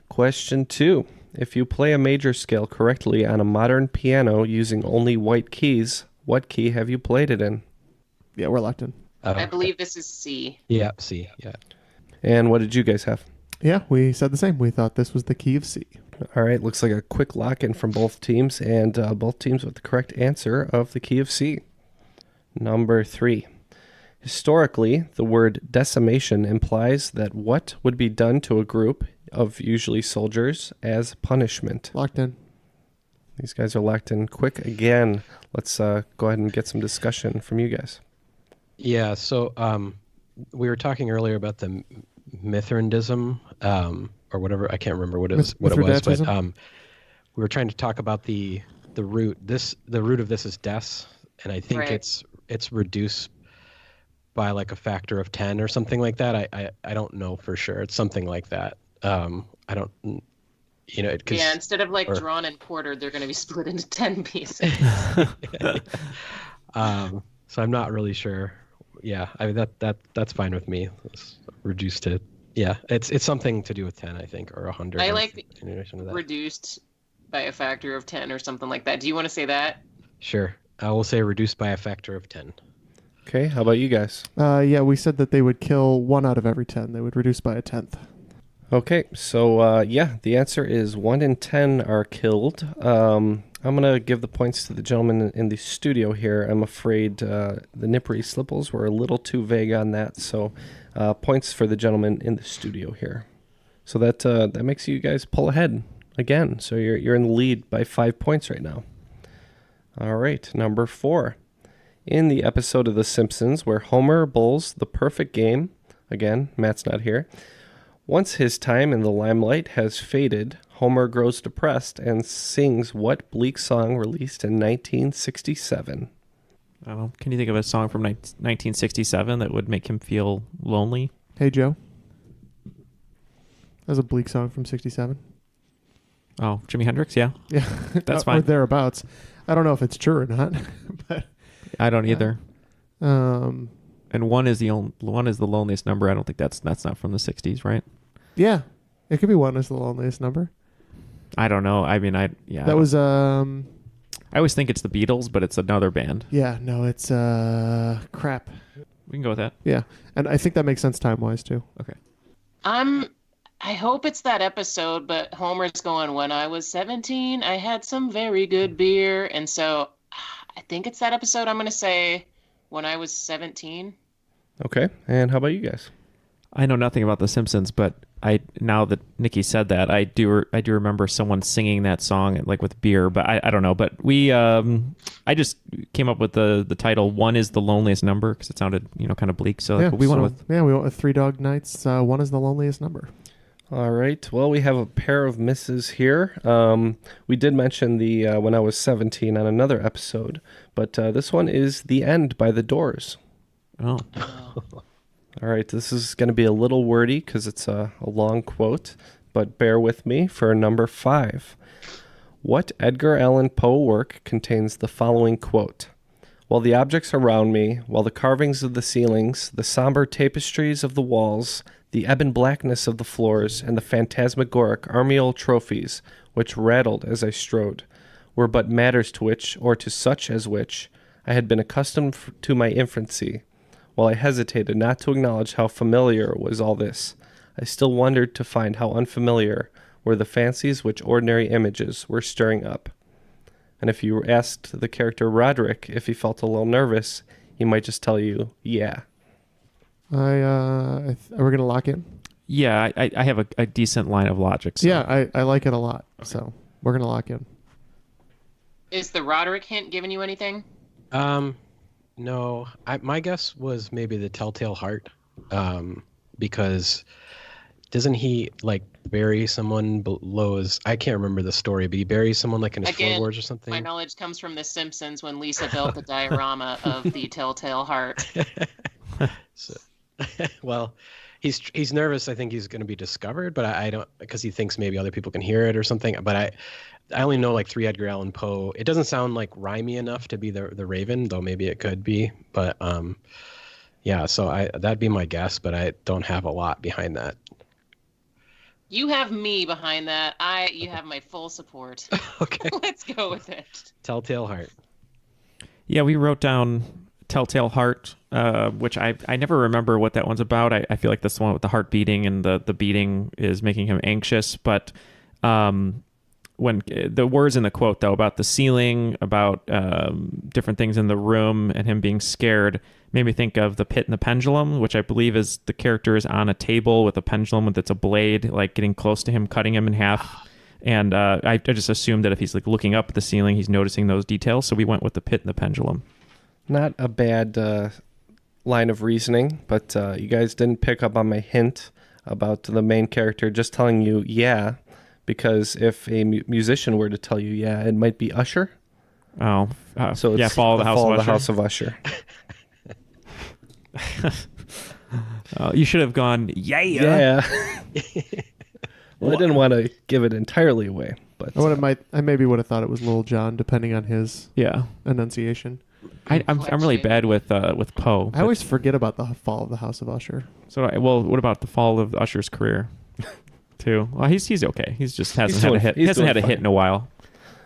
[SPEAKER 2] Question 2. If you play a major scale correctly on a modern piano using only white keys, what key have you played it in?
[SPEAKER 4] Yeah, we're locked in.
[SPEAKER 5] I believe this is C.
[SPEAKER 6] Yeah, C. Yeah.
[SPEAKER 2] And what did you guys have?
[SPEAKER 4] Yeah, we said the same. We thought this was the key of C.
[SPEAKER 2] All right, looks like a quick lock-in from both teams, and both teams with the correct answer of the key of C. Number 3. Historically, the word decimation implies that what would be done to a group of usually soldiers as punishment.
[SPEAKER 4] Locked in.
[SPEAKER 2] These guys are locked in quick again. Let's go ahead and get some discussion from you guys.
[SPEAKER 6] Yeah, so we were talking earlier about the Mithraism, or whatever. I can't remember what it was, but we were trying to talk about the root. The root of this is des, and I think
[SPEAKER 5] Right.
[SPEAKER 6] it's reduced by like a factor of 10 or something like that. I don't know for sure. It's something like that. I don't,
[SPEAKER 5] Yeah, instead of like
[SPEAKER 6] or-
[SPEAKER 5] drawn and quartered, they're going to be split into 10 pieces.
[SPEAKER 6] So I'm not really sure. Yeah, I mean that's fine with me. It's reduced to it's something to do with 10, I think, or 100.
[SPEAKER 5] I like
[SPEAKER 6] in addition to that.
[SPEAKER 5] Reduced by a factor of 10 or something like that. Do you want to say that?
[SPEAKER 6] Sure, I will say reduced by a factor of 10.
[SPEAKER 2] Okay, how about you guys?
[SPEAKER 4] Yeah, we said that they would kill 1 out of every 10. They would reduce by a 10th.
[SPEAKER 2] Okay, so the answer is 1 in 10 are killed. I'm going to give the points to the gentleman in the studio here. I'm afraid the Nippery Slipples were a little too vague on that, so points for the gentleman in the studio here. So that makes you guys pull ahead again. So you're in the lead by 5 points right now. All right, number 4. In the episode of The Simpsons where Homer bowls the perfect game, again, Matt's not here, once his time in the limelight has faded, Homer grows depressed and sings what bleak song released in 1967?
[SPEAKER 3] I don't know. Can you think of a song from 1967 that would make him feel lonely?
[SPEAKER 4] Hey, Joe. That was a bleak song from 67.
[SPEAKER 3] Oh, Jimi Hendrix? Yeah.
[SPEAKER 4] Yeah.
[SPEAKER 3] That's
[SPEAKER 4] Or
[SPEAKER 3] fine.
[SPEAKER 4] thereabouts. I don't know if it's true or not. But
[SPEAKER 3] I don't either.
[SPEAKER 4] um,
[SPEAKER 3] And one is the loneliest number. I don't think that's not from the 60s, right?
[SPEAKER 4] yeah. It could be 1 is the loneliest number.
[SPEAKER 3] I don't know. I mean,
[SPEAKER 4] That was
[SPEAKER 3] I always think it's the Beatles, but it's another band.
[SPEAKER 4] yeah, no, it's crap.
[SPEAKER 3] We can go with that.
[SPEAKER 4] Yeah. And I think that makes sense time-wise too.
[SPEAKER 3] Okay.
[SPEAKER 5] I hope it's that episode, but Homer's going, when I was 17, I had some very good beer. And so I think it's that episode. I'm going to say when I was 17.
[SPEAKER 2] Okay, and how about you guys?
[SPEAKER 3] I know nothing about The Simpsons, but now that Nikki said that, I do remember someone singing that song like with beer, but I don't know. But we I just came up with the title "One is the Loneliest Number" because it sounded kind of bleak. So
[SPEAKER 4] Yeah,
[SPEAKER 3] we went with
[SPEAKER 4] we went with Three Dog Nights. 1 is the loneliest number.
[SPEAKER 2] All right. Well, we have a pair of misses here. We did mention the When I Was 17 on another episode, but this one is The End by The Doors.
[SPEAKER 3] oh
[SPEAKER 2] All right. This is going to be a little wordy because it's a long quote, but bear with me for number 5. What Edgar Allan Poe work contains the following quote? While the objects around me, while the carvings of the ceilings, the somber tapestries of the walls, the ebon blackness of the floors, and the phantasmagoric armiol trophies, which rattled as I strode, were but matters to which, or to such as which, I had been accustomed to my infancy. While I hesitated not to acknowledge how familiar was all this, I still wondered to find how unfamiliar were the fancies which ordinary images were stirring up. And if you asked the character Roderick if he felt a little nervous, he might just tell you, yeah.
[SPEAKER 4] We're gonna lock in.
[SPEAKER 3] yeah, I have a decent line of logic. So.
[SPEAKER 4] Yeah, I like it a lot. So we're gonna lock in.
[SPEAKER 5] Is the Roderick hint giving you anything?
[SPEAKER 6] No, my guess was maybe the Telltale Heart, because doesn't he like bury someone below his? I can't remember the story, but he buries someone like in his
[SPEAKER 5] Again,
[SPEAKER 6] floorboards or something.
[SPEAKER 5] My knowledge comes from The Simpsons when Lisa built the diorama of the Telltale Heart.
[SPEAKER 6] So, well, he's nervous. I think he's going to be discovered, but I don't, because he thinks maybe other people can hear it or something. But I only know like 3 Edgar Allan Poe. It doesn't sound like rhymey enough to be the Raven, though maybe it could be. But yeah, so that'd be my guess, but I don't have a lot behind that.
[SPEAKER 5] You have me behind that. You have my full support.
[SPEAKER 6] Okay.
[SPEAKER 5] Let's go with it.
[SPEAKER 6] Telltale Heart.
[SPEAKER 3] Yeah, we wrote down Telltale Heart, which I never remember what that one's about. I feel like that's the one with the heart beating, and the beating is making him anxious. But when the words in the quote, though, about the ceiling, about different things in the room, and him being scared, made me think of The Pit and the Pendulum, which I believe is the character is on a table with a pendulum that's a blade, like getting close to him, cutting him in half. And I just assumed that if he's like looking up at the ceiling, he's noticing those details. So we went with The Pit and the Pendulum.
[SPEAKER 2] Not a bad line of reasoning, but you guys didn't pick up on my hint about the main character just telling you, yeah, because if a musician were to tell you, yeah, it might be Usher.
[SPEAKER 3] Oh,
[SPEAKER 2] so it's
[SPEAKER 3] Fall of the
[SPEAKER 2] House of Usher.
[SPEAKER 3] You should have gone, yeah.
[SPEAKER 2] Well, I didn't want to give it entirely away, but
[SPEAKER 4] I maybe would have thought it was Lil Jon, depending on his enunciation.
[SPEAKER 3] I'm really bad with Poe.
[SPEAKER 4] I always forget about the fall of the House of Usher.
[SPEAKER 3] So what about the fall of Usher's career, too? Well, he's okay. He's just hasn't had a hit. He hasn't had a hit in a while.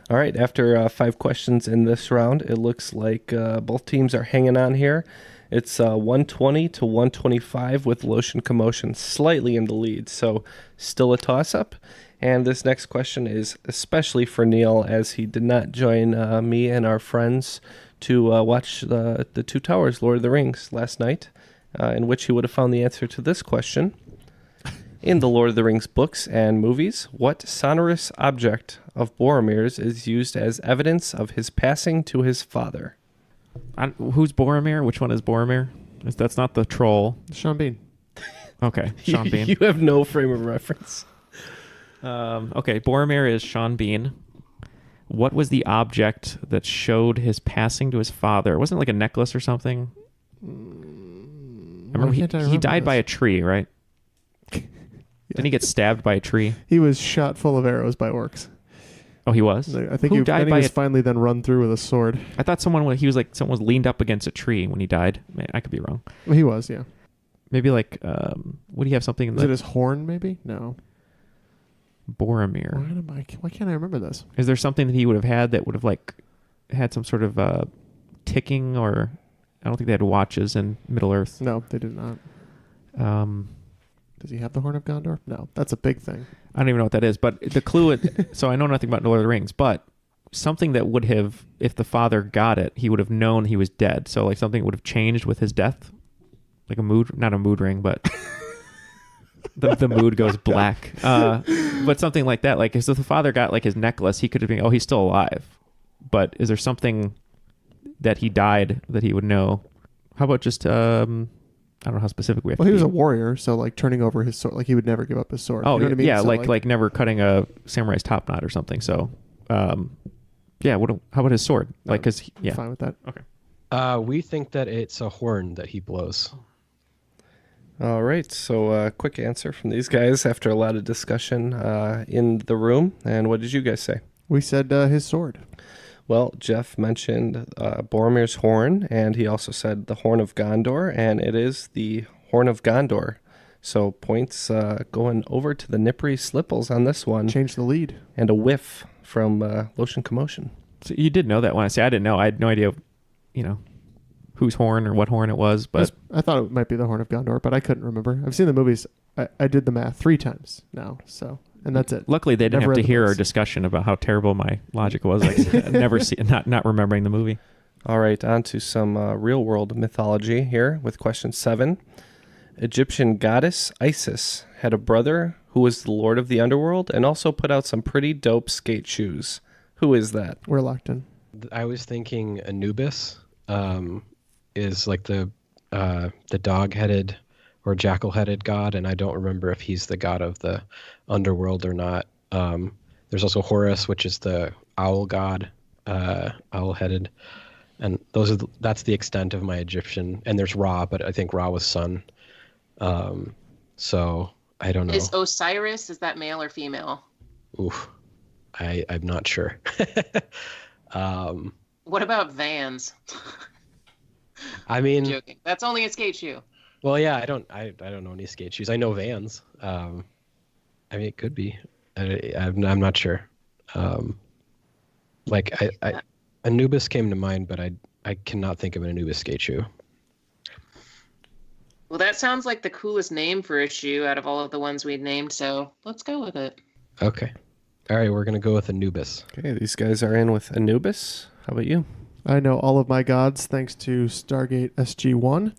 [SPEAKER 2] All right, after 5 questions in this round, it looks like both teams are hanging on here. It's 120 to 125 with Lotion Commotion slightly in the lead, so still a toss-up. And this next question is especially for Neal, as he did not join me and our friends to watch the Two Towers, Lord of the Rings, last night, in which he would have found the answer to this question. In the Lord of the Rings books and movies, what sonorous object of Boromir's is used as evidence of his passing to his father?
[SPEAKER 3] Who's Boromir? Which one is Boromir? That's not the troll.
[SPEAKER 4] Sean Bean.
[SPEAKER 3] Okay, Sean Bean.
[SPEAKER 2] You have no frame of reference.
[SPEAKER 3] Okay, Boromir is Sean Bean. What was the object that showed his passing to his father? Wasn't it like a necklace or something? I remember he died by a tree, right? Didn't he get stabbed by a tree?
[SPEAKER 4] He was shot full of arrows by orcs.
[SPEAKER 3] Oh, he was?
[SPEAKER 4] I think he was finally then run through with a sword.
[SPEAKER 3] I thought someone was leaned up against a tree when he died. I could be wrong.
[SPEAKER 4] Well, he was, yeah.
[SPEAKER 3] Maybe like, would he have something in
[SPEAKER 4] Is it his horn, maybe? No.
[SPEAKER 3] Boromir.
[SPEAKER 4] Why can't I remember this?
[SPEAKER 3] Is there something that he would have had that would have like had some sort of ticking, or I don't think they had watches in Middle Earth.
[SPEAKER 4] No, they did not. Does he have the Horn of Gondor? No, that's a big thing.
[SPEAKER 3] I don't even know what that is, but the clue. So I know nothing about Lord of the Rings, but something that would have, if the father got it, he would have known he was dead. So like something would have changed with his death, like not a mood ring, but the mood goes black. But something like that. Like if the father got like his necklace, he could have been, oh, he's still alive. But is there something that he died that he would know? How about just I don't know how specific we have to be.
[SPEAKER 4] He was a warrior, so like turning over his sword, like he would never give up his sword.
[SPEAKER 3] Oh,
[SPEAKER 4] you know what I mean?
[SPEAKER 3] Yeah,
[SPEAKER 4] so
[SPEAKER 3] like never cutting a samurai's top knot or something. So, yeah. How about his sword? Like, cause
[SPEAKER 4] fine with that.
[SPEAKER 3] Okay.
[SPEAKER 6] We think that it's a horn that he blows.
[SPEAKER 2] All right, so quick answer from these guys after a lot of discussion in the room. And what did you guys say?
[SPEAKER 4] We said his sword.
[SPEAKER 2] Well, Jeff mentioned Boromir's horn, and he also said the Horn of Gondor, and it is the Horn of Gondor. So points going over to the Nippery Slipples on this one.
[SPEAKER 4] Change the lead.
[SPEAKER 2] And a whiff from Lotion Commotion.
[SPEAKER 3] So you did know that one. I didn't know. I had no idea, whose horn or what horn it was. But
[SPEAKER 4] I thought it might be the Horn of Gondor, but I couldn't remember. I've seen the movies. I did the math 3 times now, so... And that's it.
[SPEAKER 3] Luckily, they didn't have to hear our discussion about how terrible my logic was. Like, not remembering the movie.
[SPEAKER 2] All right, on to some real-world mythology here with question 7. Egyptian goddess Isis had a brother who was the lord of the underworld and also put out some pretty dope skate shoes. Who is that?
[SPEAKER 4] We're locked in.
[SPEAKER 6] I was thinking Anubis is like the dog-headed or jackal-headed god, and I don't remember if he's the god of the underworld or not. There's also Horus, which is the owl god, owl-headed, and that's the extent of my Egyptian. And there's Ra, but I think Ra was sun. So I don't know.
[SPEAKER 5] Is Osiris, is that male or female?
[SPEAKER 6] Oof, I'm not sure.
[SPEAKER 5] What about Vans?
[SPEAKER 6] I mean,
[SPEAKER 5] I'm joking. That's only a skate shoe.
[SPEAKER 6] Well, yeah, I don't know any skate shoes. I know Vans. I mean, it could be. I'm not sure. Anubis came to mind, but I cannot think of an Anubis skate shoe.
[SPEAKER 5] Well, that sounds like the coolest name for a shoe out of all of the ones we'd named, so let's go with it.
[SPEAKER 6] Okay. All right, we're going to go with Anubis.
[SPEAKER 2] Okay, these guys are in with Anubis. How about you?
[SPEAKER 4] I know all of my gods thanks to Stargate SG-1.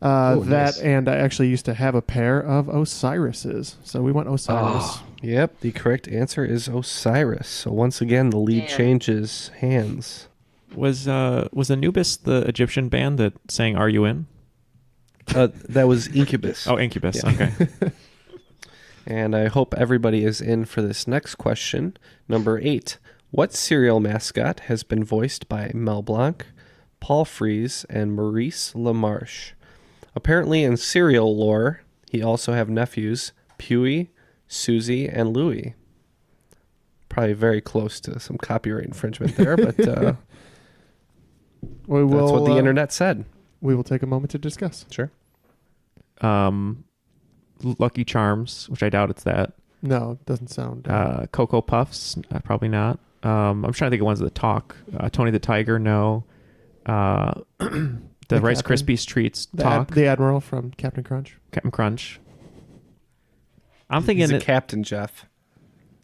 [SPEAKER 2] Oh, nice.
[SPEAKER 4] And I actually used to have a pair of Osiris's. So we went Osiris.
[SPEAKER 6] Oh.
[SPEAKER 2] Yep, the correct answer is Osiris. So once again, the lead
[SPEAKER 5] Damn.
[SPEAKER 2] changes hands.
[SPEAKER 3] Was Anubis the Egyptian band that sang "Are You In"?
[SPEAKER 2] That was Incubus.
[SPEAKER 3] Oh, Incubus.
[SPEAKER 2] Yeah.
[SPEAKER 3] Okay.
[SPEAKER 2] And I hope everybody is in for this next question. Number 8. What cereal mascot has been voiced by Mel Blanc, Paul Frees, and Maurice LaMarche? Apparently in cereal lore, he also have nephews, Pewee, Susie, and Louie. Probably very close to some copyright infringement there, but that's what the internet said.
[SPEAKER 4] We will take a moment to discuss.
[SPEAKER 2] Sure.
[SPEAKER 3] Lucky Charms, which I doubt it's that.
[SPEAKER 4] No, it doesn't sound...
[SPEAKER 3] Cocoa Puffs, probably not. I'm trying to think of ones that talk. Tony the Tiger, no. The Rice
[SPEAKER 4] Captain.
[SPEAKER 3] Krispies treats talk.
[SPEAKER 4] the Admiral from Captain Crunch.
[SPEAKER 3] Captain Crunch. I'm
[SPEAKER 2] He's
[SPEAKER 3] thinking
[SPEAKER 2] a captain, Jeff.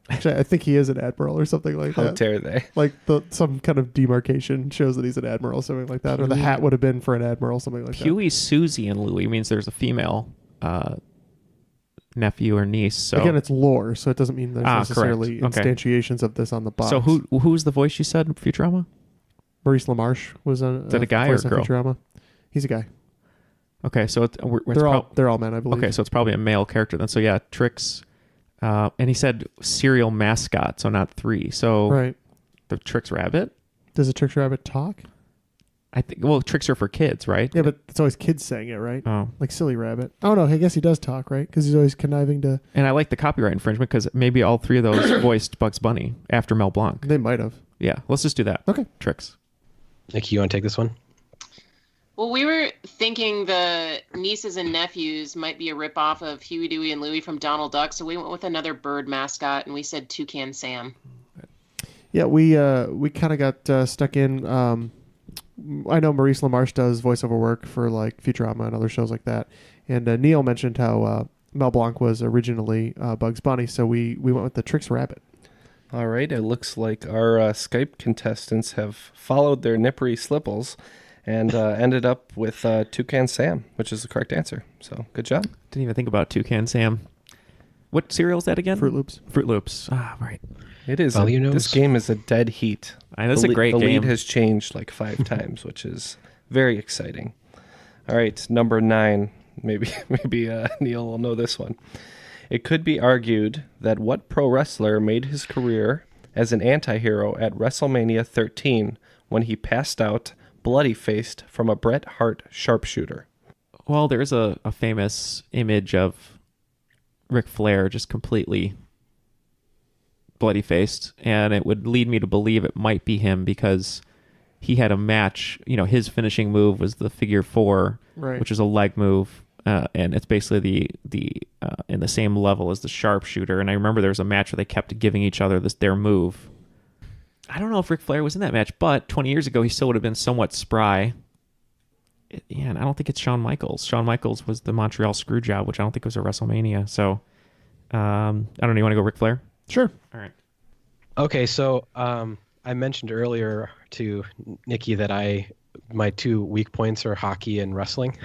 [SPEAKER 4] Actually, I think he is an admiral or something like
[SPEAKER 2] How
[SPEAKER 4] that.
[SPEAKER 2] dare they?
[SPEAKER 4] Like some kind of demarcation shows that he's an admiral, something like that. Or the hat would have been for an admiral, something like that.
[SPEAKER 3] Pewee, Susie, and Louie means there's a female nephew or niece. So
[SPEAKER 4] Again, it's lore, so it doesn't mean there's necessarily
[SPEAKER 3] correct. Okay.
[SPEAKER 4] instantiations of this on the box.
[SPEAKER 3] So who's the voice you said in Futurama?
[SPEAKER 4] Maurice LaMarche was a
[SPEAKER 3] Is that a guy or a
[SPEAKER 4] voice on
[SPEAKER 3] girl?
[SPEAKER 4] Futurama. He's a guy.
[SPEAKER 3] Okay, so
[SPEAKER 4] They're all men, I believe.
[SPEAKER 3] okay, so it's probably a male character then. So yeah, Trix, and he said cereal mascot, so not 3. So
[SPEAKER 4] Right.
[SPEAKER 3] the Trix Rabbit.
[SPEAKER 4] Does a Trix Rabbit talk?
[SPEAKER 3] I think. Well, Tricks are for kids, right?
[SPEAKER 4] Yeah, but it's always kids saying it, right?
[SPEAKER 3] Oh,
[SPEAKER 4] Like Silly Rabbit. Oh no, I guess he does talk, right? Because he's always conniving to.
[SPEAKER 3] and I like the copyright infringement because maybe all 3 of those voiced Bugs Bunny after Mel Blanc.
[SPEAKER 4] They might have.
[SPEAKER 3] Yeah, let's just do that.
[SPEAKER 4] Okay.
[SPEAKER 3] Tricks.
[SPEAKER 6] Nikki, you want to take this one?
[SPEAKER 5] Well, we were thinking the nieces and nephews might be a ripoff of Huey, Dewey, and Louie from Donald Duck, so we went with another bird mascot, and we said Toucan Sam.
[SPEAKER 4] Yeah, we kind of got stuck in. I know Maurice LaMarche does voiceover work for like Futurama and other shows like that, and Neal mentioned how Mel Blanc was originally Bugs Bunny, so we went with the Trix Rabbit.
[SPEAKER 2] All right, it looks like our Skype contestants have followed their nippery slipples and ended up with Toucan Sam, which is the correct answer. So good job.
[SPEAKER 3] Didn't even think about Toucan Sam. What cereal is that again?
[SPEAKER 4] Fruit Loops.
[SPEAKER 3] Fruit Loops. Ah, right.
[SPEAKER 2] It is.
[SPEAKER 6] Well, you know,
[SPEAKER 2] This game is a dead heat.
[SPEAKER 3] That's a great
[SPEAKER 2] The
[SPEAKER 3] game.
[SPEAKER 2] lead has changed like 5 times, which is very exciting. All right, number 9. Maybe Neal will know this one. It could be argued that what pro wrestler made his career as an anti-hero at WrestleMania 13 when he passed out bloody-faced from a Bret Hart sharpshooter?
[SPEAKER 3] Well, there's a famous image of Ric Flair just completely bloody-faced, and it would lead me to believe it might be him because he had a match. You know, his finishing move was the figure 4,
[SPEAKER 4] Right.
[SPEAKER 3] which is a leg move, and it's basically the in the same level as the sharpshooter. And I remember there was a match where they kept giving each other their move. I don't know if Ric Flair was in that match, but 20 years ago he still would have been somewhat spry. And I don't think it's Shawn Michaels. Shawn Michaels was the Montreal Screwjob, which I don't think was a WrestleMania. So I don't know. You want to go Ric Flair?
[SPEAKER 4] Sure.
[SPEAKER 3] All right.
[SPEAKER 6] Okay, so I mentioned earlier to Nikki that my 2 weak points are hockey and wrestling,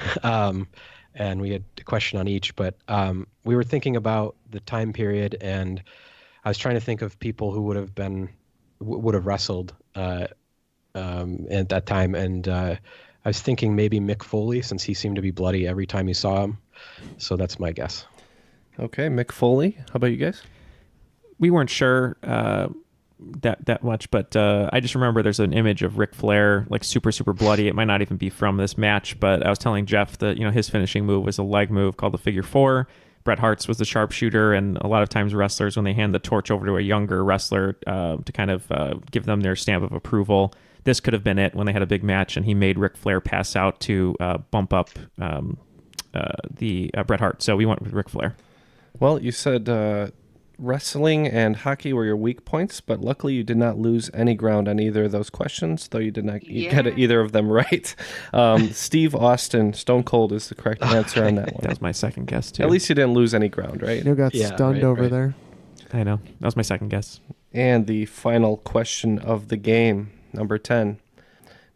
[SPEAKER 6] and we had a question on each. But we were thinking about the time period, and I was trying to think of people who would have wrestled at that time, and I was thinking maybe Mick Foley, since he seemed to be bloody every time you saw him. So that's my guess.
[SPEAKER 2] Okay, Mick Foley. How about you guys?
[SPEAKER 3] We weren't sure that much, but I just remember there's an image of Ric Flair, like super, super bloody. It might not even be from this match, but I was telling Jeff that, his finishing move was a leg move called the figure 4. Bret Hart's was the sharpshooter, and a lot of times wrestlers, when they hand the torch over to a younger wrestler to kind of give them their stamp of approval, this could have been it when they had a big match, and he made Ric Flair pass out to bump up the Bret Hart. So we went with Ric Flair.
[SPEAKER 2] Well, you said Wrestling and hockey were your weak points, but luckily you did not lose any ground on either of those questions, though you did not get either of them right. Steve Austin, Stone Cold, is the correct answer on that one.
[SPEAKER 3] That was my second guess, too.
[SPEAKER 2] At least you didn't lose any ground, right?
[SPEAKER 4] You got stunned over there.
[SPEAKER 3] I know. That was my second guess.
[SPEAKER 2] And the final question of the game, number 10.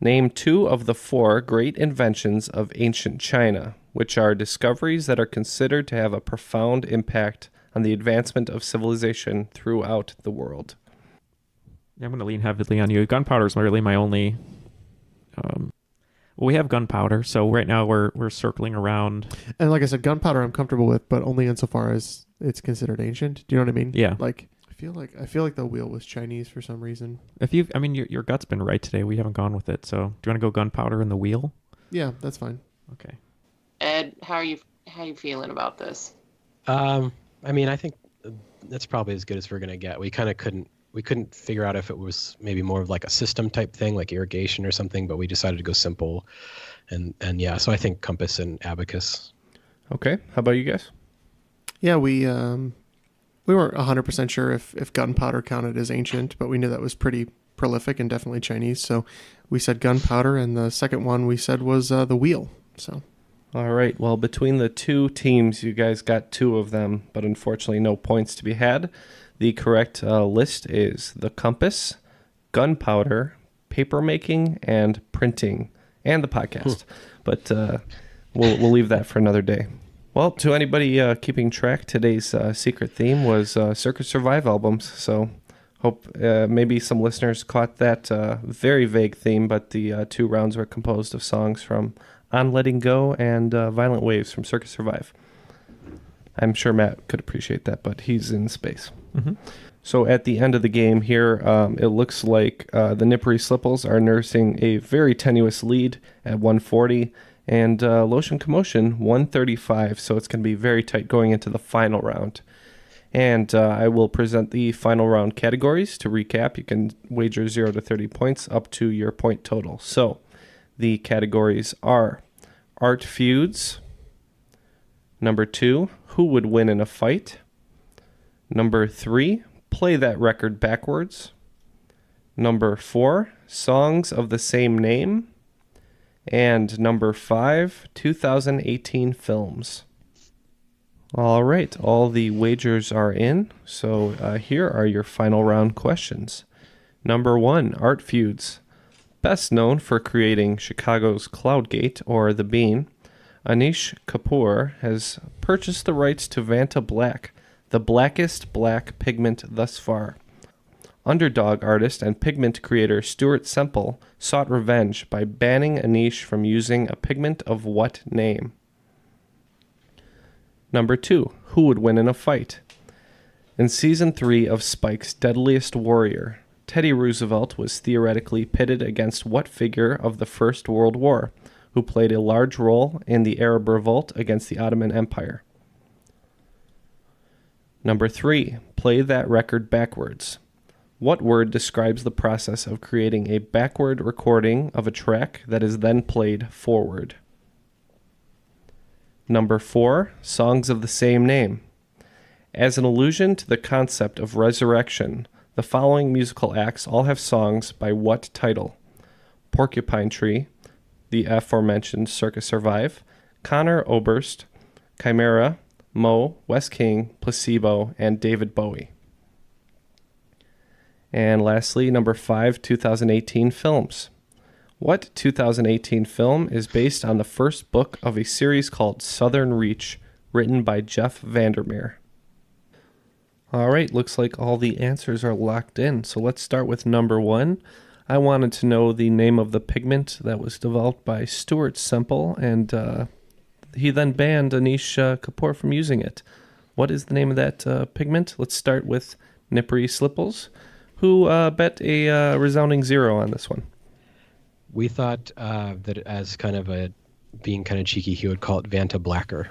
[SPEAKER 2] Name 2 of the 4 great inventions of ancient China, which are discoveries that are considered to have a profound impact on the advancement of civilization throughout the world.
[SPEAKER 3] Yeah, I'm going to lean heavily on you. Gunpowder is really my only... we have gunpowder, so right now we're circling around.
[SPEAKER 4] And like I said, gunpowder I'm comfortable with, but only insofar as it's considered ancient. Do you know what I mean?
[SPEAKER 3] Yeah.
[SPEAKER 4] Like I feel like the wheel was Chinese for some reason.
[SPEAKER 3] Your gut's been right today. We haven't gone with it. So do you want to go gunpowder in the wheel?
[SPEAKER 4] Yeah, that's fine.
[SPEAKER 3] Okay.
[SPEAKER 5] Ed, how are you feeling about this?
[SPEAKER 6] I think that's probably as good as we're gonna get. We kind of couldn't figure out if it was maybe more of like a system type thing, like irrigation or something, but we decided to go simple. And yeah, so I think compass and abacus.
[SPEAKER 2] Okay, how about you guys?
[SPEAKER 4] Yeah, we weren't 100% sure if gunpowder counted as ancient, but we knew that was pretty prolific and definitely Chinese. So we said gunpowder, and the second one we said was the wheel. So.
[SPEAKER 2] All right. Well, between the 2 teams, you guys got 2 of them, but unfortunately no points to be had. The correct list is the compass, gunpowder, paper making, and printing, and the podcast. But we'll leave that for another day. Well, to anybody keeping track, today's secret theme was Circus Survive albums. So hope maybe some listeners caught that very vague theme, but the 2 rounds were composed of songs from On Letting Go and Violent Waves from Circus Survive. I'm sure Matt could appreciate that, but he's in space.
[SPEAKER 3] Mm-hmm.
[SPEAKER 2] So at the end of the game here, it looks like the Nippery Slipples are nursing a very tenuous lead at 140, and Lotion Commotion 135, so it's going to be very tight going into the final round. And I will present the final round categories. To recap, you can wager 0 to 30 points up to your point total. So the categories are Art Feuds. Number 2, Who Would Win in a Fight? Number 3, Play That Record Backwards. Number 4, Songs of the Same Name. And number 5, 2018 films. All right, all the wagers are in. So here are your final round questions. Number 1, Art Feuds. Best known for creating Chicago's Cloudgate or The Bean, Anish Kapoor has purchased the rights to Vanta Black, the blackest black pigment thus far. Underdog artist and pigment creator Stuart Semple sought revenge by banning Anish from using a pigment of what name? Number 2, Who Would Win in a Fight? In Season 3 of Spike's Deadliest Warrior, Teddy Roosevelt was theoretically pitted against what figure of the First World War, who played a large role in the Arab revolt against the Ottoman Empire? Number 3, Play That Record Backwards. What word describes the process of creating a backward recording of a track that is then played forward? Number 4, Songs of the Same Name. As an allusion to the concept of resurrection, the following musical acts all have songs by what title? Porcupine Tree, the aforementioned Circus Survive, Connor Oberst, Chimera, Mo, Wes King, Placebo, and David Bowie. And lastly, number 5, 2018 films. What 2018 film is based on the first book of a series called Southern Reach, written by Jeff Vandermeer? All right, looks like all the answers are locked in. So let's start with number 1. I wanted to know the name of the pigment that was developed by Stuart Semple, and he then banned Anish Kapoor from using it. What is the name of that pigment? Let's start with Nippery Slipples, who bet a resounding 0 on this one.
[SPEAKER 6] We thought that as kind of being kind of cheeky, he would call it Vanta Blacker.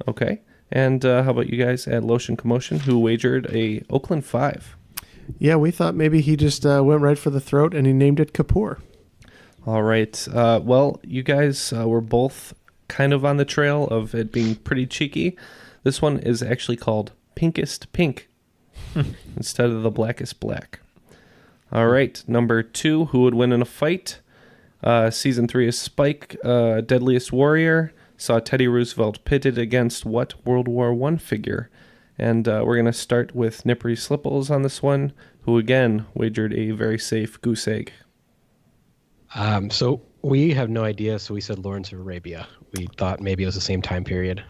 [SPEAKER 2] Okay. And how about you guys at Lotion Commotion, who wagered a Oakland 5?
[SPEAKER 4] Yeah, we thought maybe he just went right for the throat and he named it Kapoor.
[SPEAKER 2] All right. Well, you guys were both kind of on the trail of it being pretty cheeky. This one is actually called Pinkest Pink. instead of the blackest black. All right, number 2, who would win in a fight? Season 3 is Spike, Deadliest Warrior, saw Teddy Roosevelt pitted against what World War I figure? And we're going to start with Nippery Slipples on this one, who again wagered a very safe goose egg.
[SPEAKER 6] So we have no idea, so we said Lawrence of Arabia. We thought maybe it was the same time period.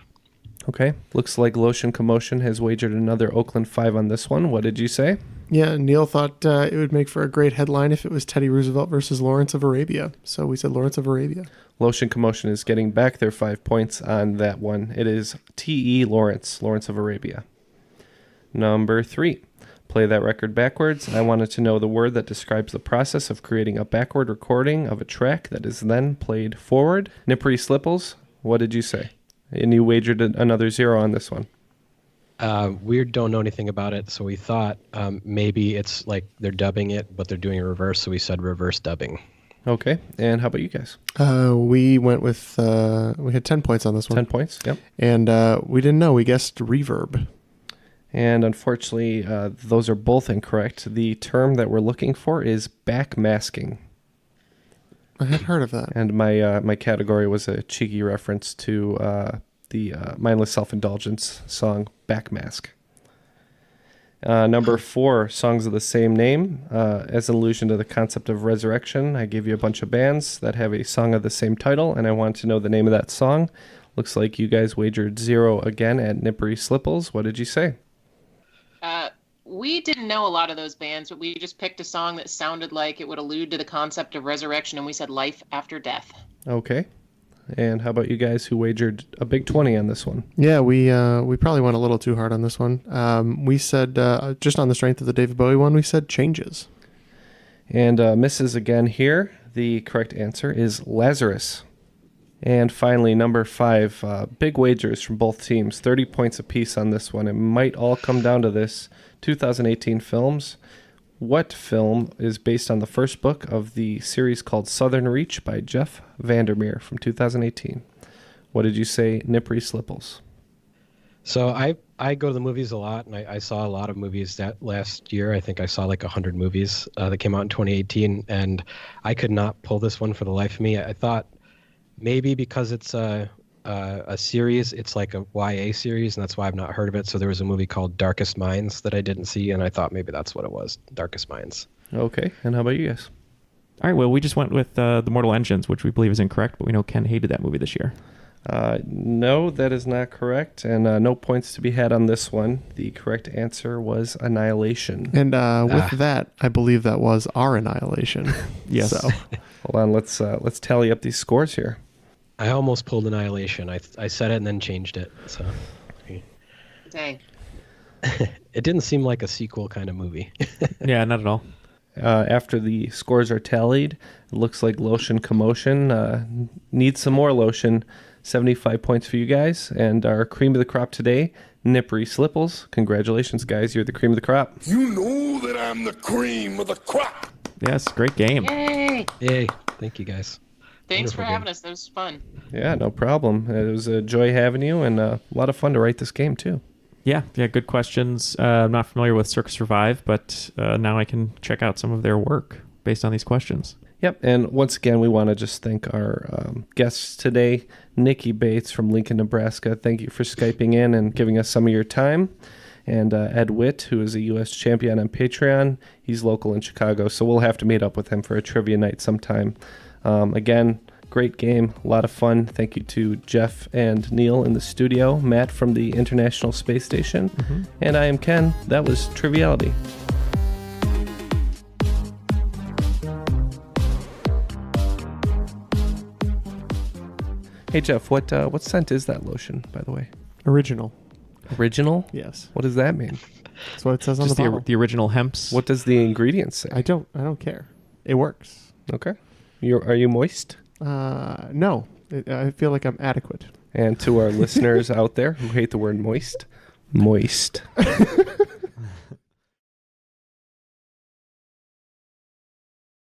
[SPEAKER 2] Okay, looks like Lotion Commotion has wagered another Oakland 5 on this one. What did you say?
[SPEAKER 4] Yeah, Neal thought it would make for a great headline if it was Teddy Roosevelt versus Lawrence of Arabia. So we said Lawrence of Arabia.
[SPEAKER 2] Lotion Commotion is getting back their 5 points on that one. It is T.E. Lawrence of Arabia. Number 3. Play that record backwards. I wanted to know the word that describes the process of creating a backward recording of a track that is then played forward. Nippery Slipples, what did you say? And you wagered another 0 on this one.
[SPEAKER 6] We don't know anything about it, so we thought maybe it's like they're dubbing it, but they're doing a reverse, so we said reverse dubbing.
[SPEAKER 2] Okay, and how about you guys?
[SPEAKER 4] We went with, we had 10 points on this one.
[SPEAKER 2] 10 points, yep.
[SPEAKER 4] And we didn't know. We guessed reverb.
[SPEAKER 2] And unfortunately, those are both incorrect. The term that we're looking for is backmasking.
[SPEAKER 4] I had heard of that.
[SPEAKER 2] And my category was a cheeky reference to the Mindless Self-Indulgence song Backmask. Number 4, songs of the same name. As an allusion to the concept of resurrection, I gave you a bunch of bands that have a song of the same title, and I wanted to know the name of that song. Looks like you guys wagered 0 again at Nippery Slipples. What did you say?
[SPEAKER 5] We didn't know a lot of those bands, but we just picked a song that sounded like it would allude to the concept of resurrection, and we said life after death.
[SPEAKER 2] Okay. And how about you guys who wagered a big 20 on this one?
[SPEAKER 4] Yeah, we probably went a little too hard on this one. We said, just on the strength of the David Bowie one, we said Changes.
[SPEAKER 2] And misses again here. The correct answer is Lazarus. And finally, number 5, big wagers from both teams, 30 points apiece on this one. It might all come down to this. 2018 films. What film is based on the first book of the series called Southern Reach by Jeff Vandermeer from 2018? What did you say, Nippery Slipples?
[SPEAKER 6] So I go to the movies a lot, and I saw a lot of movies that last year. I think I saw like 100 movies that came out in 2018, and I could not pull this one for the life of me. I thought maybe because it's a series, it's like a YA series, and that's why I've not heard of it. So there was a movie called Darkest Minds that I didn't see, and I thought maybe that's what it was, Darkest Minds.
[SPEAKER 2] Okay, and how about you guys?
[SPEAKER 3] All right, well, we just went with The Mortal Engines, which we believe is incorrect, but we know Ken hated that movie this year.
[SPEAKER 2] No, that is not correct, and no points to be had on this one. The correct answer was Annihilation.
[SPEAKER 4] And with that, I believe that was our Annihilation.
[SPEAKER 3] Yes.
[SPEAKER 4] So.
[SPEAKER 2] Hold on, let's tally up these scores here.
[SPEAKER 6] I almost pulled Annihilation. I said it and then changed it. So
[SPEAKER 5] Dang.
[SPEAKER 6] it didn't seem like a sequel kind of movie.
[SPEAKER 3] Yeah, not at all.
[SPEAKER 2] After the scores are tallied, it looks like Lotion Commotion needs some more lotion. 75 points for you guys. And our cream of the crop today, Nippery Slipples. Congratulations, guys. You're the cream of the crop.
[SPEAKER 7] You know that I'm the cream of the crop.
[SPEAKER 3] Yes, great game.
[SPEAKER 5] Yay!
[SPEAKER 6] Yay. Thank you, guys.
[SPEAKER 5] Thanks
[SPEAKER 6] Wonderful
[SPEAKER 5] for having
[SPEAKER 6] game.
[SPEAKER 5] us. That was fun.
[SPEAKER 2] Yeah, no problem. It was a joy having you, and a lot of fun to write this game, too.
[SPEAKER 3] Yeah, good questions. I'm not familiar with Cirque Survive, but now I can check out some of their work based on these questions.
[SPEAKER 2] Yep, and once again, we want to just thank our guests today, Nikki Bates from Lincoln, Nebraska. Thank you for Skyping in and giving us some of your time. And Ed Witt, who is a U.S. champion on Patreon. He's local in Chicago, so we'll have to meet up with him for a trivia night sometime. Again, great game, a lot of fun. Thank you to Jeff and Neal in the studio, Matt from the International Space Station, and I am Ken. That was Triviality. Hey Jeff, what scent is that lotion, by the way?
[SPEAKER 4] Original.
[SPEAKER 2] Original?
[SPEAKER 4] Yes.
[SPEAKER 2] What does that mean?
[SPEAKER 4] That's what it says on
[SPEAKER 3] Just
[SPEAKER 4] the bottle.
[SPEAKER 3] the original hemps.
[SPEAKER 2] What does the ingredients say?
[SPEAKER 4] I don't care. It works.
[SPEAKER 2] Okay. Are you moist?
[SPEAKER 4] No. I feel like I'm adequate.
[SPEAKER 2] And to our listeners out there who hate the word moist, moist.